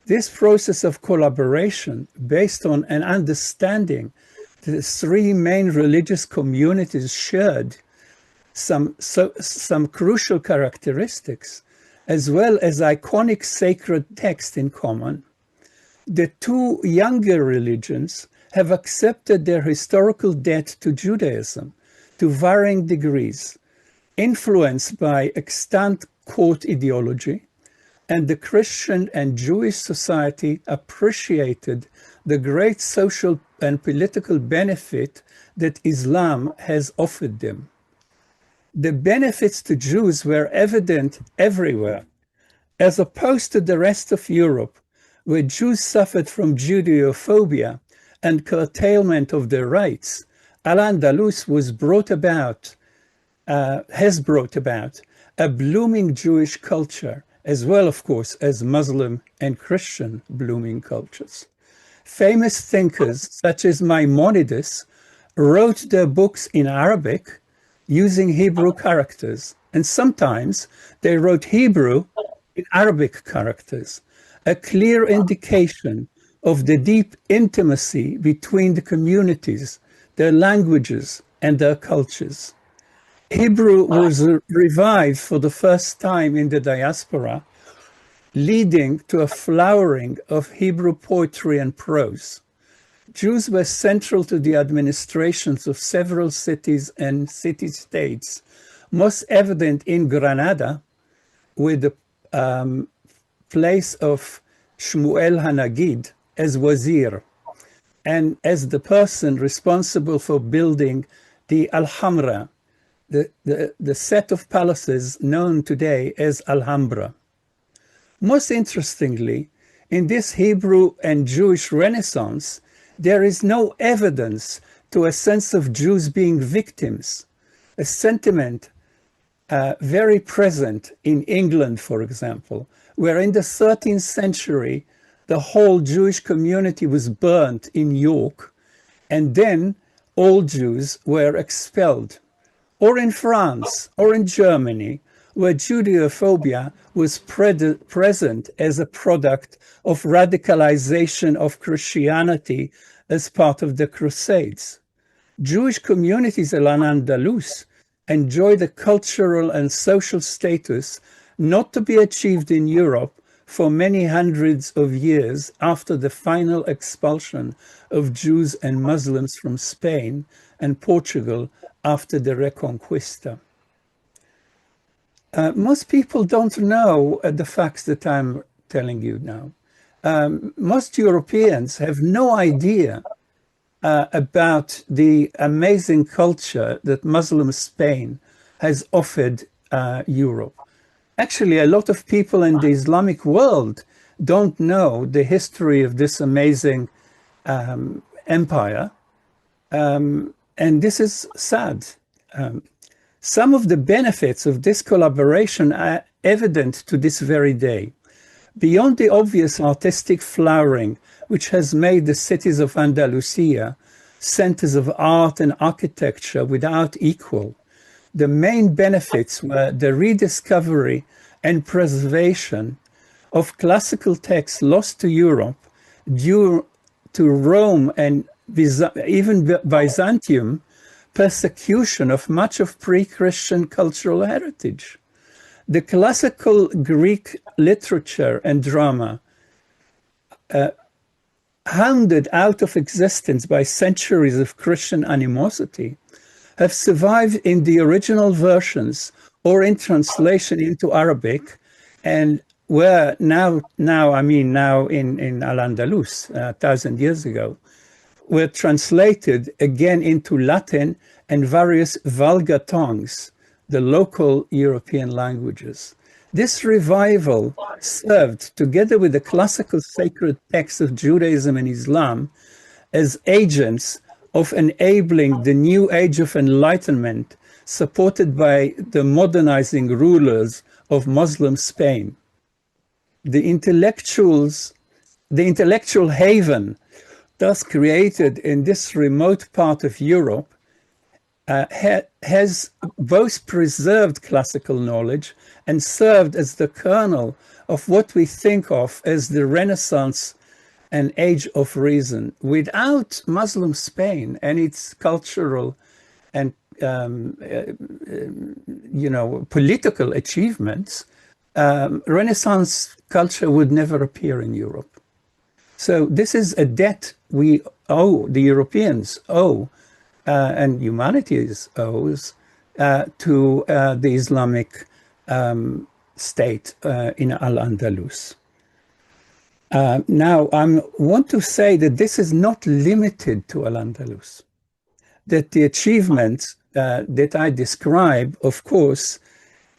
This process of collaboration, based on an understanding that the three main religious communities shared some crucial characteristics, as well as iconic sacred text in common, the two younger religions have accepted their historical debt to Judaism to varying degrees, influenced by extant court ideology, and the Christian and Jewish society appreciated the great social and political benefit that Islam has offered them. The benefits to Jews were evident everywhere, as opposed to the rest of Europe, where Jews suffered from Judeophobia and curtailment of their rights. Al-Andalus has brought about a blooming Jewish culture, as well, of course, as Muslim and Christian blooming cultures. Famous thinkers such as Maimonides wrote their books in Arabic using Hebrew characters, and sometimes they wrote Hebrew in Arabic characters, a clear indication of the deep intimacy between the communities, their languages, and their cultures. Hebrew was revived for the first time in the diaspora, leading to a flowering of Hebrew poetry and prose. Jews were central to the administrations of several cities and city-states, most evident in Granada, with the place of Shmuel Hanagid as wazir, and as the person responsible for building the Alhambra, the set of palaces known today as Alhambra. Most interestingly, in this Hebrew and Jewish Renaissance, there is no evidence to a sense of Jews being victims, a sentiment very present in England, for example, where in the 13th century, the whole Jewish community was burnt in York, and then all Jews were expelled. Or in France, or in Germany, where Judeophobia was present as a product of radicalization of Christianity as part of the Crusades. Jewish communities in Al-Andalus enjoy the cultural and social status not to be achieved in Europe for many hundreds of years after the final expulsion of Jews and Muslims from Spain and Portugal after the Reconquista. Most people don't know the facts that I'm telling you now. Most Europeans have no idea about the amazing culture that Muslim Spain has offered Europe. Actually, a lot of people in the Islamic world don't know the history of this amazing empire, and this is sad. Some of the benefits of this collaboration are evident to this very day. Beyond the obvious artistic flowering, which has made the cities of Andalusia centers of art and architecture without equal, the main benefits were the rediscovery and preservation of classical texts lost to Europe due to Rome and even Byzantium persecution of much of pre-Christian cultural heritage. The classical Greek literature and drama, hounded out of existence by centuries of Christian animosity, have survived in the original versions or in translation into Arabic, and were now in Al-Andalus 1,000 years ago, were translated again into Latin and various Vulgar tongues, the local European languages. This revival served, together with the classical sacred texts of Judaism and Islam, as agents of enabling the new age of enlightenment supported by the modernizing rulers of Muslim Spain. The intellectual haven thus created in this remote part of Europe has both preserved classical knowledge and served as the kernel of what we think of as the Renaissance and Age of Reason. Without Muslim Spain and its cultural and political achievements, Renaissance culture would never appear in Europe. So this is a debt we owe, the Europeans owe, and humanity owes to the Islamic state in Al-Andalus. Now, I want to say that this is not limited to Al-Andalus, that the achievements that I describe, of course,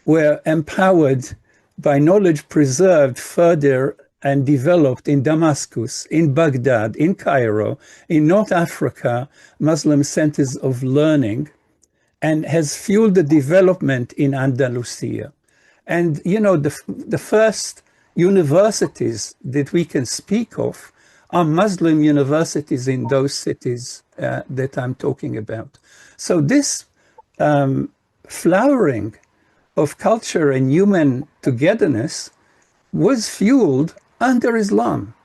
were empowered by knowledge preserved further and developed in Damascus, in Baghdad, in Cairo, in North Africa, Muslim centers of learning, and has fueled the development in Andalusia. And, you know, the first universities that we can speak of are Muslim universities in those cities that I'm talking about. So this flowering of culture and human togetherness was fueled under Islam.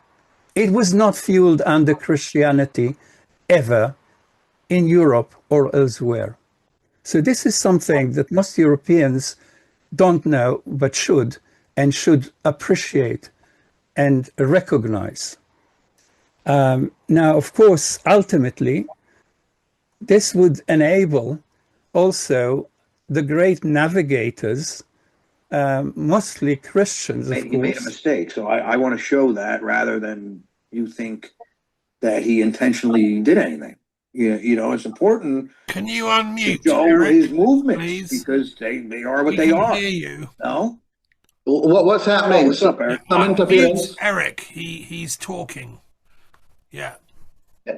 It was not fueled under Christianity ever in Europe or elsewhere. So this is something that most Europeans don't know, but should appreciate and recognize. Now, of course, ultimately, this would enable also the great navigators, mostly Christians, of course. He made a mistake, so I want to show that rather than you think that he intentionally did anything. It's important Can you to unmute show Eric, his movements please? because they are what We they can are. hear you. No? What's happening? What's up, Eric? Some Unmute interference. Eric. He's talking. Yeah.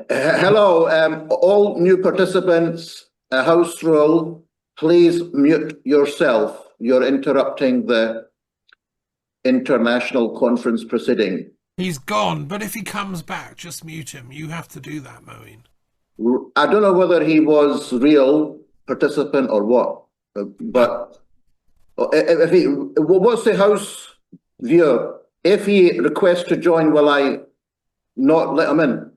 Hello, all new participants, house rule, please mute yourself. You're interrupting the international conference proceeding. He's gone, but if he comes back, just mute him. You have to do that, Moeen. I don't know whether he was real participant or what, but if he, what's the house view? If he requests to join, will I not let him in?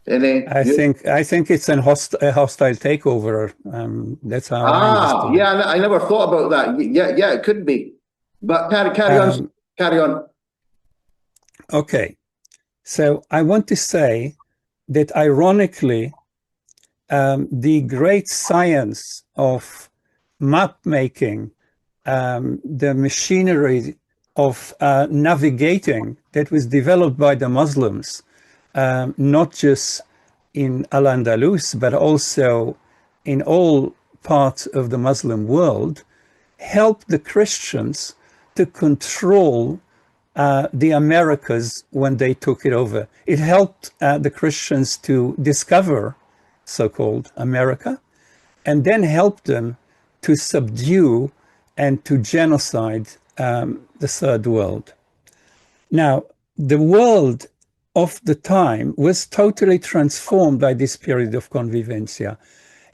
I think it's a hostile takeover. That's how I understand. Yeah, I never thought about that. Yeah, it could be. But carry on. Okay, so I want to say that ironically, the great science of map making, the machinery of navigating that was developed by the Muslims, not just in Al-Andalus, but also in all parts of the Muslim world, helped the Christians to control the Americas when they took it over. It helped the Christians to discover so-called America, and then helped them to subdue and to genocide the Third World. Now, the world of the time was totally transformed by this period of convivencia.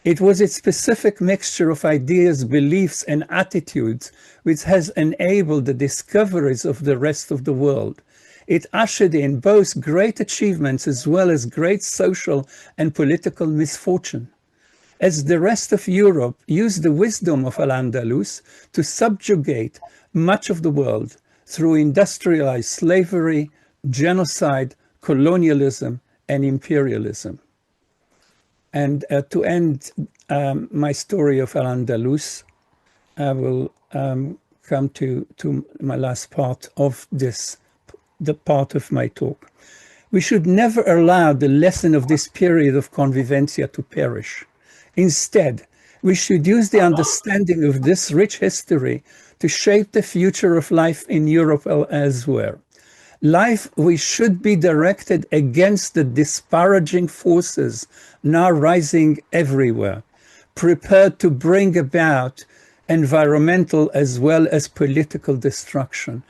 It was a specific mixture of ideas, beliefs, and attitudes which has enabled the discoveries of the rest of the world. It ushered in both great achievements as well as great social and political misfortune. As the rest of Europe used the wisdom of Al-Andalus to subjugate much of the world through industrialized slavery, genocide, colonialism, and imperialism. And to end my story of Al-Andalus, I will come to my last part of the part of my talk. We should never allow the lesson of this period of convivencia to perish. Instead, we should use the understanding of this rich history to shape the future of life in Europe or elsewhere. Life we should be directed against the disparaging forces now rising everywhere, prepared to bring about environmental as well as political destruction,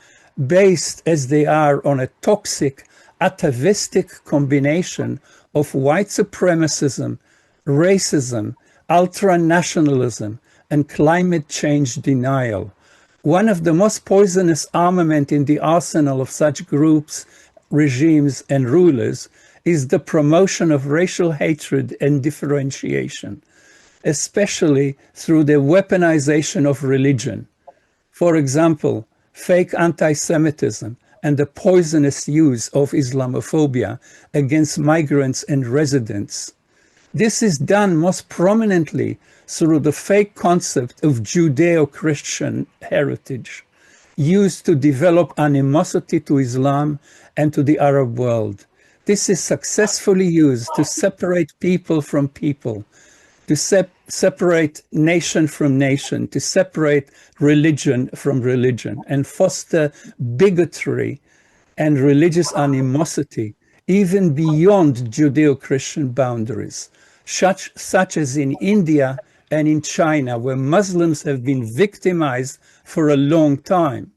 based as they are on a toxic, atavistic combination of white supremacism, racism, ultranationalism, and climate change denial. One of the most poisonous armament in the arsenal of such groups, regimes, and rulers is the promotion of racial hatred and differentiation, especially through the weaponization of religion. For example, fake anti-Semitism and the poisonous use of Islamophobia against migrants and residents. This is done most prominently through the fake concept of Judeo-Christian heritage, used to develop animosity to Islam and to the Arab world. This is successfully used to separate people from people, to separate nation from nation, to separate religion from religion, and foster bigotry and religious animosity, even beyond Judeo-Christian boundaries, such as in India and in China, where Muslims have been victimized for a long time.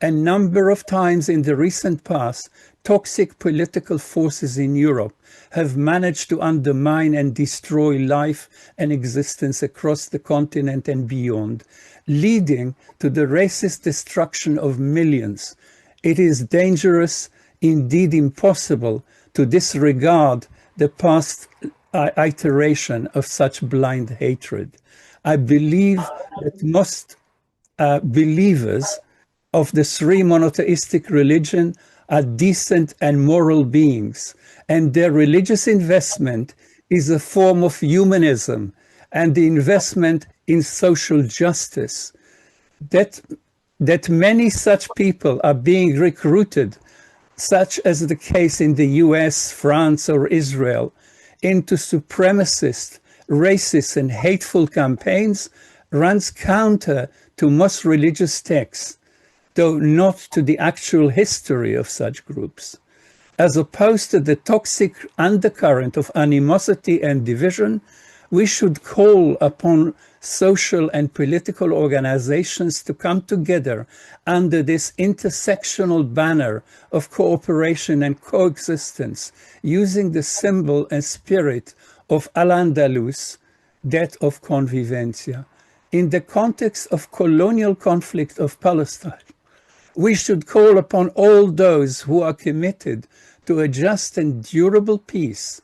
A number of times in the recent past, toxic political forces in Europe have managed to undermine and destroy life and existence across the continent and beyond, leading to the racist destruction of millions. It is dangerous, indeed impossible, to disregard the past iteration of such blind hatred. I believe that most believers of the three monotheistic religion are decent and moral beings, and their religious investment is a form of humanism and the investment in social justice. That many such people are being recruited such as the case in the US, France, or Israel, into supremacist, racist, and hateful campaigns runs counter to most religious texts, though not to the actual history of such groups. As opposed to the toxic undercurrent of animosity and division, we should call upon social and political organizations to come together under this intersectional banner of cooperation and coexistence, using the symbol and spirit of Al-Andalus, that of convivencia. In the context of colonial conflict of Palestine, we should call upon all those who are committed to a just and durable peace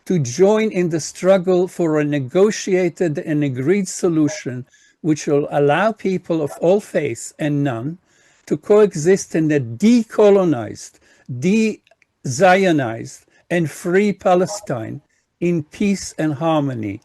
to join in the struggle for a negotiated and agreed solution which will allow people of all faiths and none to coexist in a decolonized, de-Zionized, and free Palestine in peace and harmony,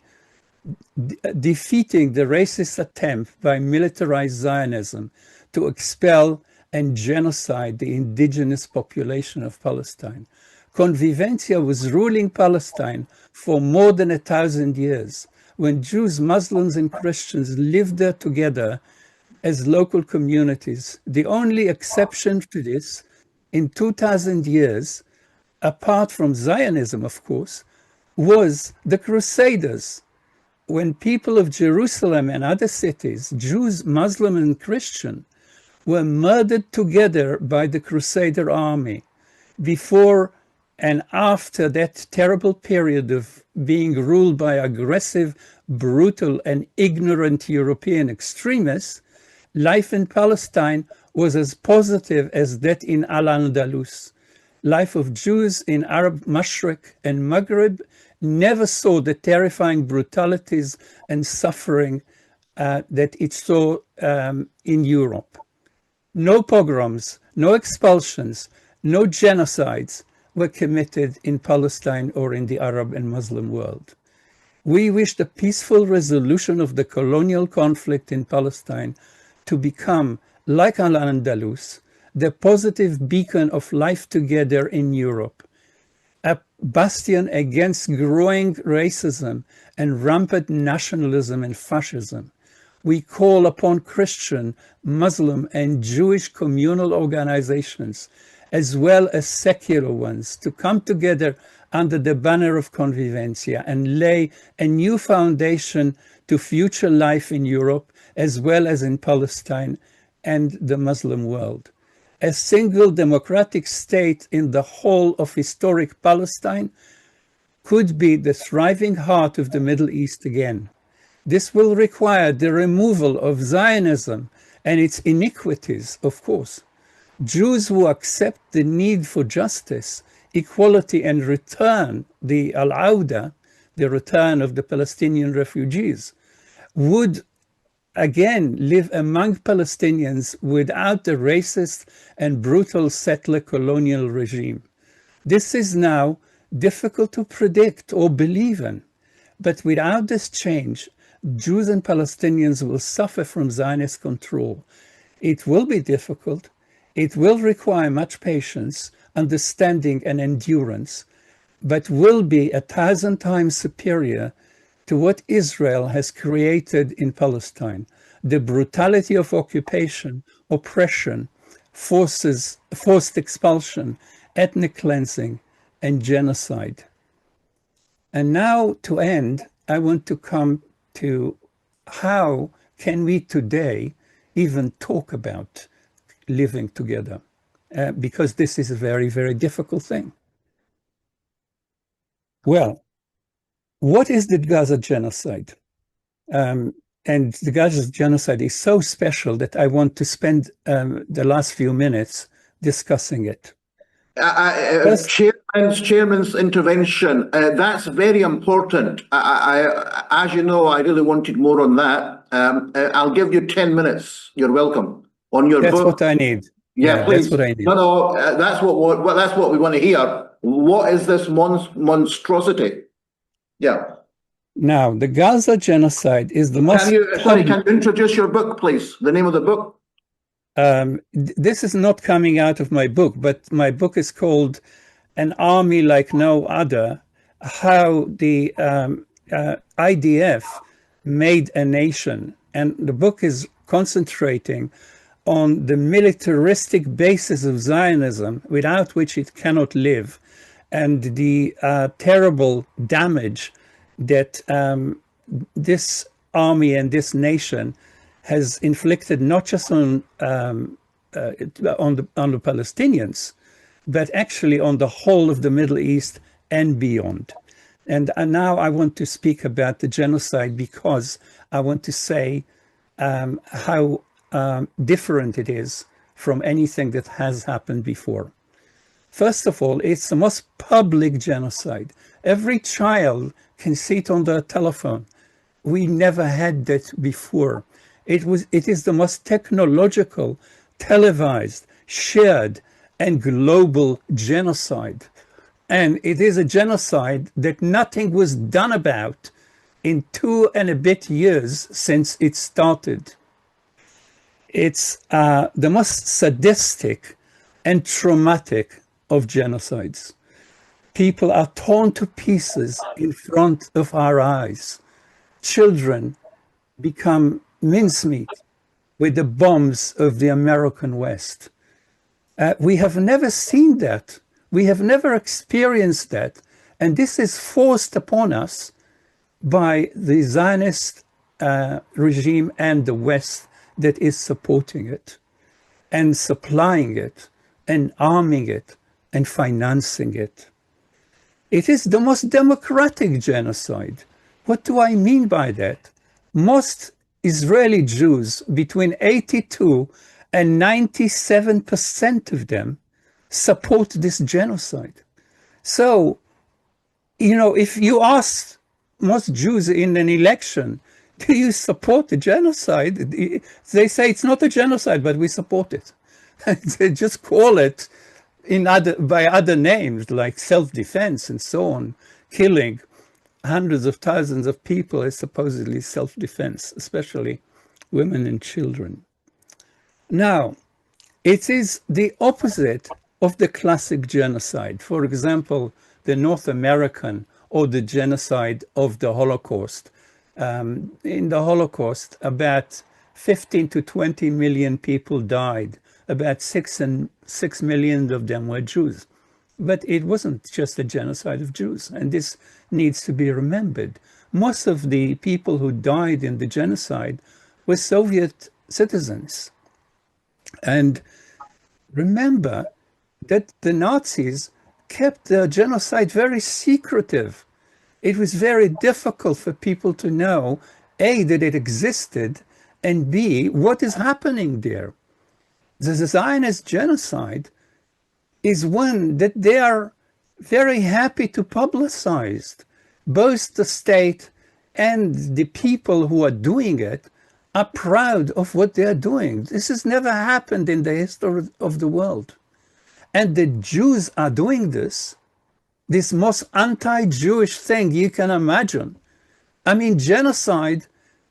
defeating the racist attempt by militarized Zionism to expel and genocide the indigenous population of Palestine. Convivencia was ruling Palestine for more than 1,000 years, when Jews, Muslims, and Christians lived there together as local communities. The only exception to this in 2,000 years, apart from Zionism, of course, was the Crusaders, when people of Jerusalem and other cities, Jews, Muslim, and Christian, were murdered together by the Crusader army. Before and after that terrible period of being ruled by aggressive, brutal, and ignorant European extremists, life in Palestine was as positive as that in Al-Andalus. Life of Jews in Arab Mashriq and Maghreb never saw the terrifying brutalities and suffering that it saw in Europe. No pogroms, no expulsions, no genocides were committed in Palestine or in the Arab and Muslim world. We wish the peaceful resolution of the colonial conflict in Palestine to become, like Al-Andalus, the positive beacon of life together in Europe, a bastion against growing racism and rampant nationalism and fascism. We call upon Christian, Muslim, and Jewish communal organizations, as well as secular ones, to come together under the banner of convivencia and lay a new foundation to future life in Europe, as well as in Palestine and the Muslim world. A single democratic state in the whole of historic Palestine could be the thriving heart of the Middle East again. This will require the removal of Zionism and its iniquities, of course. Jews who accept the need for justice, equality, and return, the al-Auda, the return of the Palestinian refugees, would again live among Palestinians without the racist and brutal settler colonial regime. This is now difficult to predict or believe in, but without this change, Jews and Palestinians will suffer from Zionist control. It will be difficult. It will require much patience, understanding, and endurance, but will be 1,000 times superior to what Israel has created in Palestine. The brutality of occupation, oppression, forced expulsion, ethnic cleansing, and genocide. And now, to end, I want to come to how can we today even talk about living together, because this is a very, very difficult thing. Well, what is the Gaza genocide? And the Gaza genocide is so special that I want to spend the last few minutes discussing it. Chairman's intervention, that's very important. As you know, I really wanted more on that. I'll give you 10 minutes. You're welcome. On your That's book. what I need. Yeah, please. That's what I need. No, that's what we want to hear. What is this monstrosity? Yeah. Now, the Gaza genocide is the most... Can you introduce your book, please? The name of the book? This is not coming out of my book, but my book is called An Army Like No Other, how the IDF made a nation. And the book is concentrating on the militaristic basis of Zionism, without which it cannot live, and the terrible damage that this army and this nation has inflicted, not just on the Palestinians, but actually on the whole of the Middle East and beyond. And now I want to speak about the genocide because I want to say how different it is from anything that has happened before. First of all, it's the most public genocide. Every child can see it on their telephone. We never had that before. It is the most technological, televised, shared, and global genocide. And it is a genocide that nothing was done about in 2 and a bit years since it started. It's the most sadistic and traumatic of genocides. People are torn to pieces in front of our eyes. Children become mincemeat with the bombs of the American West. We have never seen that. We have never experienced that. And this is forced upon us by the Zionist regime and the West that is supporting it and supplying it and arming it and financing it. It is the most democratic genocide. What do I mean by that? Most Israeli Jews, between 82 and 97% of them, support this genocide. So, you know, if you ask most Jews in an election, do you support the genocide? They say it's not a genocide, but we support it. They just call it by other names like self-defense and so on. Killing hundreds of thousands of people is supposedly self-defense, especially women and children. Now, it is the opposite of the classic genocide. For example, the North American or the genocide of the Holocaust. In the Holocaust, about 15 to 20 million people died. About 6 million of them were Jews. But it wasn't just a genocide of Jews, and this needs to be remembered. Most of the people who died in the genocide were Soviet citizens. And remember that the Nazis kept the genocide very secretive. It was very difficult for people to know, A, that it existed, and B, what is happening there. The Zionist genocide is one that they are very happy to publicize. Both the state and the people who are doing it are proud of what they are doing. This has never happened in the history of the world. And the Jews are doing this most anti-Jewish thing you can imagine. I mean, genocide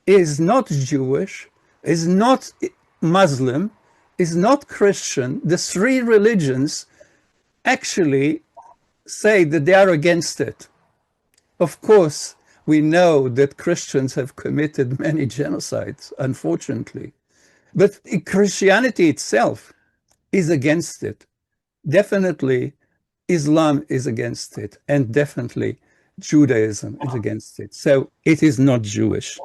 is not Jewish, is not Muslim, is not Christian. The three religions actually say that they are against it. Of course, we know that Christians have committed many genocides, unfortunately. But Christianity itself is against it. Definitely, Islam is against it, and definitely Judaism is against it. So it is not Jewish.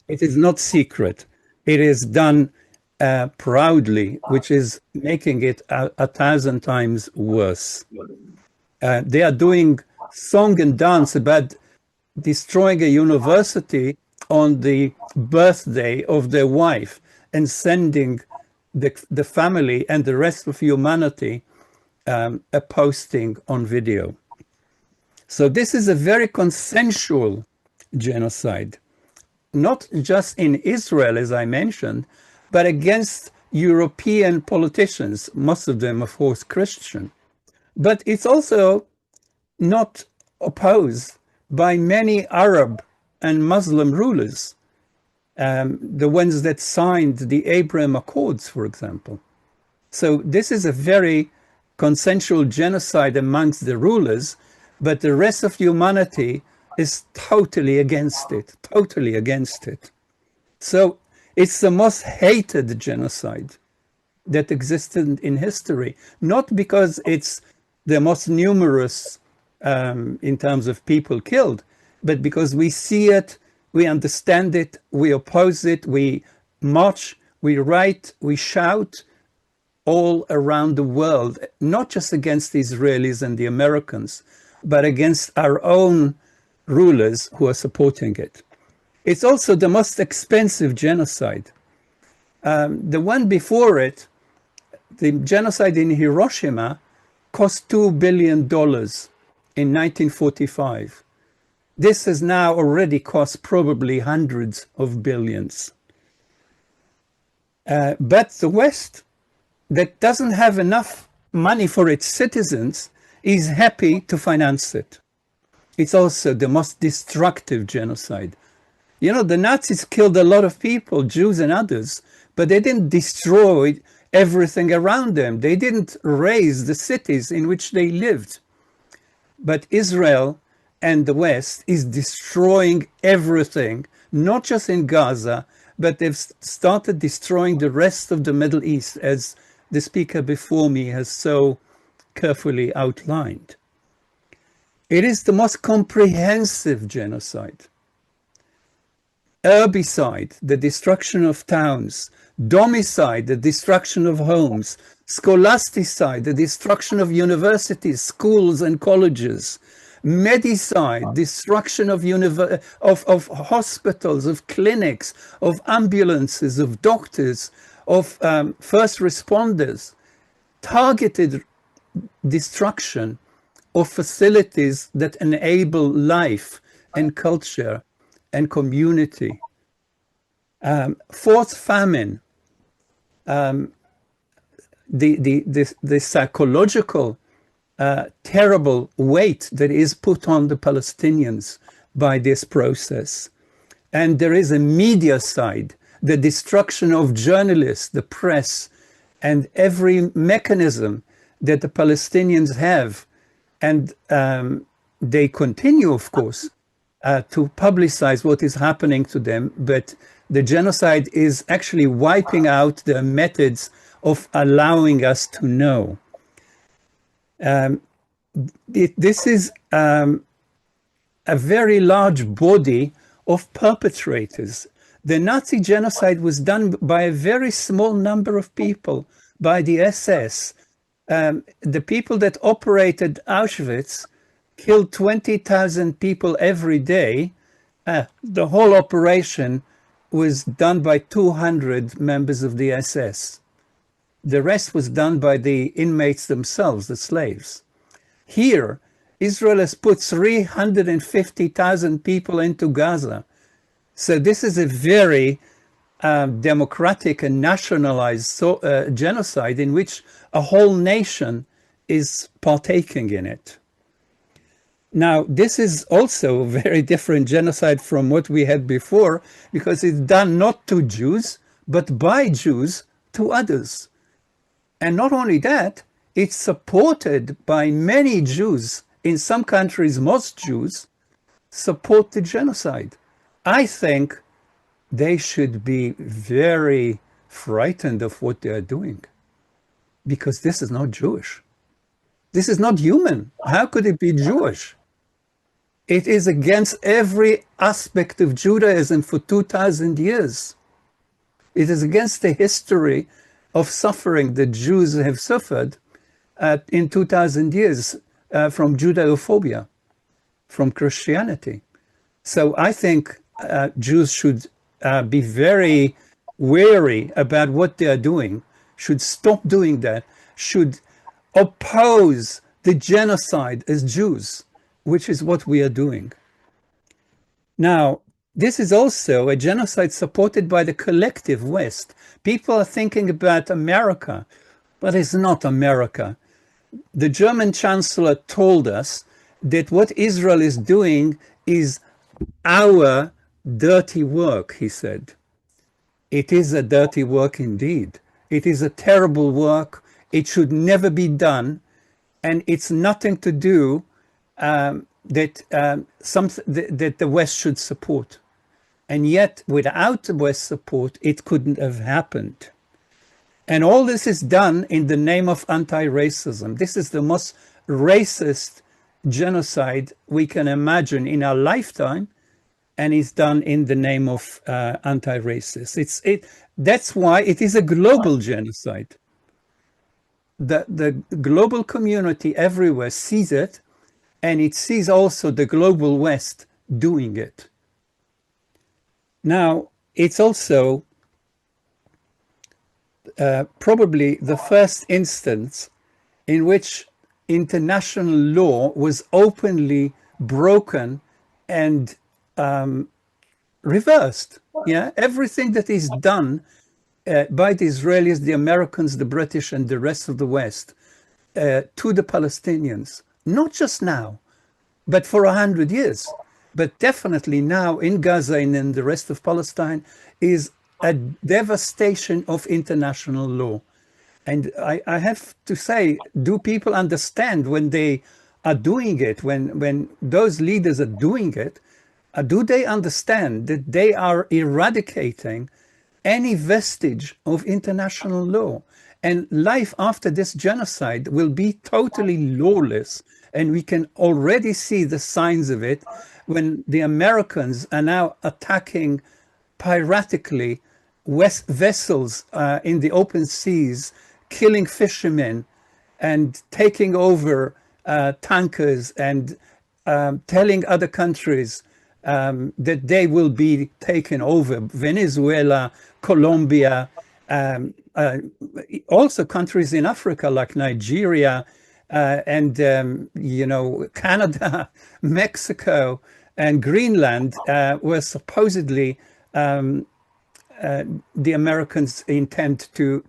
It is not secret. It is done proudly, which is making it 1,000 times worse. They are doing song and dance about destroying a university on the birthday of their wife and sending the family and the rest of humanity a posting on video. So this is a very consensual genocide, not just in Israel, as I mentioned, but against European politicians, most of them, of course, Christian. But it's also not opposed by many Arab and Muslim rulers, the ones that signed the Abraham Accords, for example. So this is a very consensual genocide amongst the rulers, but the rest of humanity is totally against it, totally against it. So it's the most hated genocide that existed in history, not because it's the most numerous in terms of people killed, but because we see it, we understand it, we oppose it, we march, we write, we shout all around the world, not just against the Israelis and the Americans, but against our own rulers who are supporting it. It's also the most expensive genocide. The one before it, the genocide in Hiroshima, cost $2 billion in 1945. This has now already cost probably hundreds of billions. But the West, that doesn't have enough money for its citizens, is happy to finance it. It's also the most destructive genocide. You know, the Nazis killed a lot of people, Jews and others, but they didn't destroy everything around them. They didn't raze the cities in which they lived. But Israel and the West is destroying everything, not just in Gaza, but they've started destroying the rest of the Middle East, as the speaker before me has so carefully outlined. It is the most comprehensive genocide. Herbicide, the destruction of towns; domicide, the destruction of homes; scholasticide, the destruction of universities, schools and colleges; medicide, destruction of hospitals, of clinics, of ambulances, of doctors, of first responders; targeted destruction of facilities that enable life and culture and community. Fourth famine, the psychological terrible weight that is put on the Palestinians by this process. And there is a media side, the destruction of journalists, the press, and every mechanism that the Palestinians have. And they continue, of course, to publicize what is happening to them, but the genocide is actually wiping out the methods of allowing us to know. This is a very large body of perpetrators. The Nazi genocide was done by a very small number of people, by the SS. The people that operated Auschwitz killed 20,000 people every day. The whole operation was done by 200 members of the SS. The rest was done by the inmates themselves, the slaves. Here, Israel has put 350,000 people into Gaza. So this is a very democratic and nationalized genocide in which a whole nation is partaking in it. Now, this is also a very different genocide from what we had before, because it's done not to Jews, but by Jews to others. And not only that, it's supported by many Jews. In some countries, most Jews support the genocide. I think they should be very frightened of what they are doing, because this is not Jewish. This is not human. How could it be Jewish? It is against every aspect of Judaism for 2,000 years. It is against the history of suffering that Jews have suffered in 2,000 years from Judaophobia, from Christianity. So I think Jews should be very wary about what they are doing, should stop doing that, should oppose the genocide as Jews, which is what we are doing. Now, this is also a genocide supported by the collective West. People are thinking about America, but it's not America. The German chancellor told us that what Israel is doing is our dirty work, he said. It is a dirty work indeed. It is a terrible work. It should never be done. And it's nothing to do that the West should support. And yet, without the West support, it couldn't have happened. And all this is done in the name of anti-racism. This is the most racist genocide we can imagine in our lifetime, and it's done in the name of anti-racist. That's why it is a global genocide. The global community everywhere sees it, and it sees also the global West doing it. Now, it's also probably the first instance in which international law was openly broken and reversed. Yeah, everything that is done by the Israelis, the Americans, the British, and the rest of the West to the Palestinians, not just now, but for 100 years, but definitely now in Gaza and in the rest of Palestine, is a devastation of international law. And I have to say, do people understand when they are doing it, when those leaders are doing it, do they understand that they are eradicating any vestige of international law? And life after this genocide will be totally lawless. And we can already see the signs of it when the Americans are now attacking piratically vessels in the open seas, killing fishermen and taking over tankers and telling other countries that they will be taken over. Venezuela, Colombia, also countries in Africa like Nigeria and Canada, Mexico, and Greenland were supposedly the Americans intend to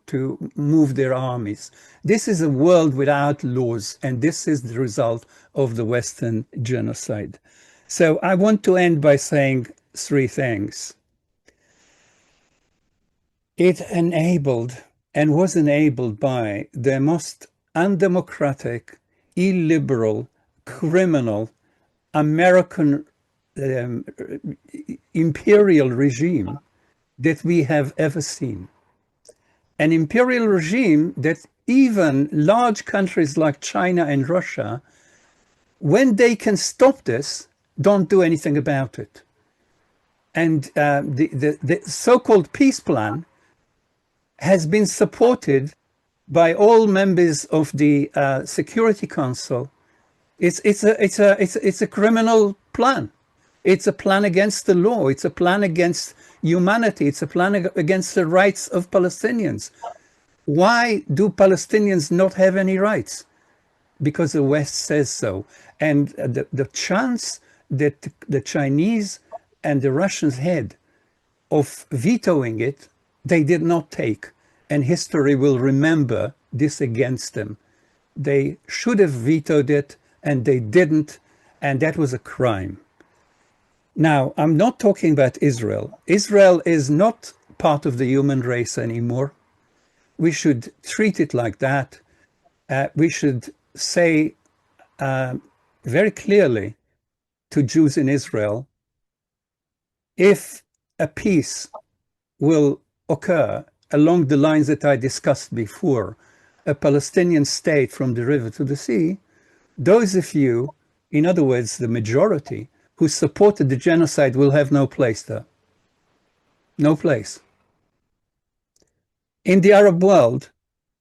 move their armies. This is a world without laws, and this is the result of the Western genocide. So I want to end by saying three things. It enabled and was enabled by the most undemocratic, illiberal, criminal American imperial regime that we have ever seen. An imperial regime that even large countries like China and Russia, when they can stop this, don't do anything about it. And the so-called peace plan has been supported by all members of the Security Council. It's a criminal plan. It's a plan against the law. It's a plan against humanity. It's a plan against the rights of Palestinians. Why do Palestinians not have any rights? Because the West says so. And the chance that the Chinese and the Russians had of vetoing it, they did not take. And history will remember this against them. They should have vetoed it, and they didn't, and that was a crime. Now, I'm not talking about Israel. Israel is not part of the human race anymore. We should treat it like that. We should say very clearly to Jews in Israel, if a peace will occur along the lines that I discussed before, a Palestinian state from the river to the sea, those of you, in other words, the majority, who supported the genocide will have no place there. No place. In the Arab world,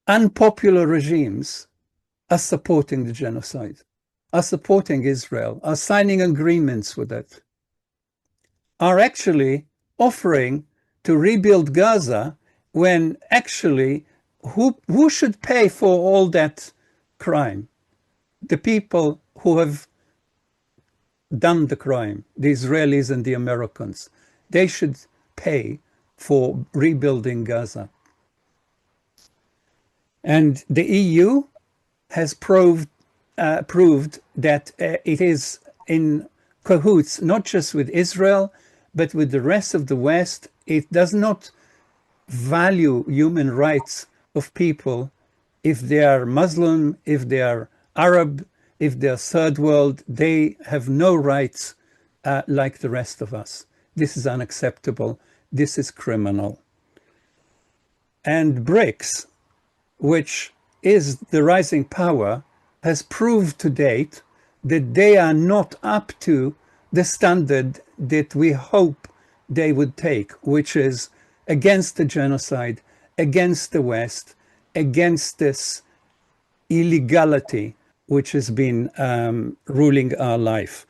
unpopular regimes are supporting the genocide, are supporting Israel, are signing agreements with it, are actually offering to rebuild Gaza when actually who should pay for all that crime? The people who have done the crime, the Israelis and the Americans. They should pay for rebuilding Gaza. And the EU has proved that it is in cahoots, not just with Israel, but with the rest of the West. It does not value human rights of people, if they are Muslim, if they are Arab, if they are third world, they have no rights like the rest of us. This is unacceptable. This is criminal. And BRICS, which is the rising power, has proved to date that they are not up to the standard that we hope they would take, which is against the genocide, against the West, against this illegality which has been ruling our life.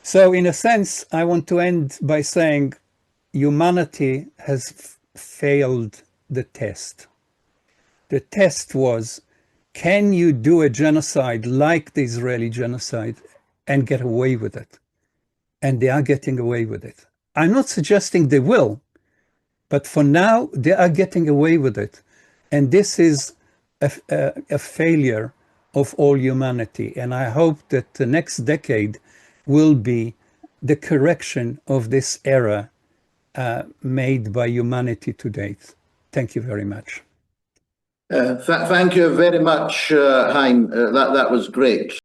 So in a sense, I want to end by saying humanity has failed the test. The test was, can you do a genocide like the Israeli genocide and get away with it? And they are getting away with it. I'm not suggesting they will, but for now, they are getting away with it. And this is a failure of all humanity. And I hope that the next decade will be the correction of this error made by humanity to date. Thank you very much. Thank you very much, Haim. That was great.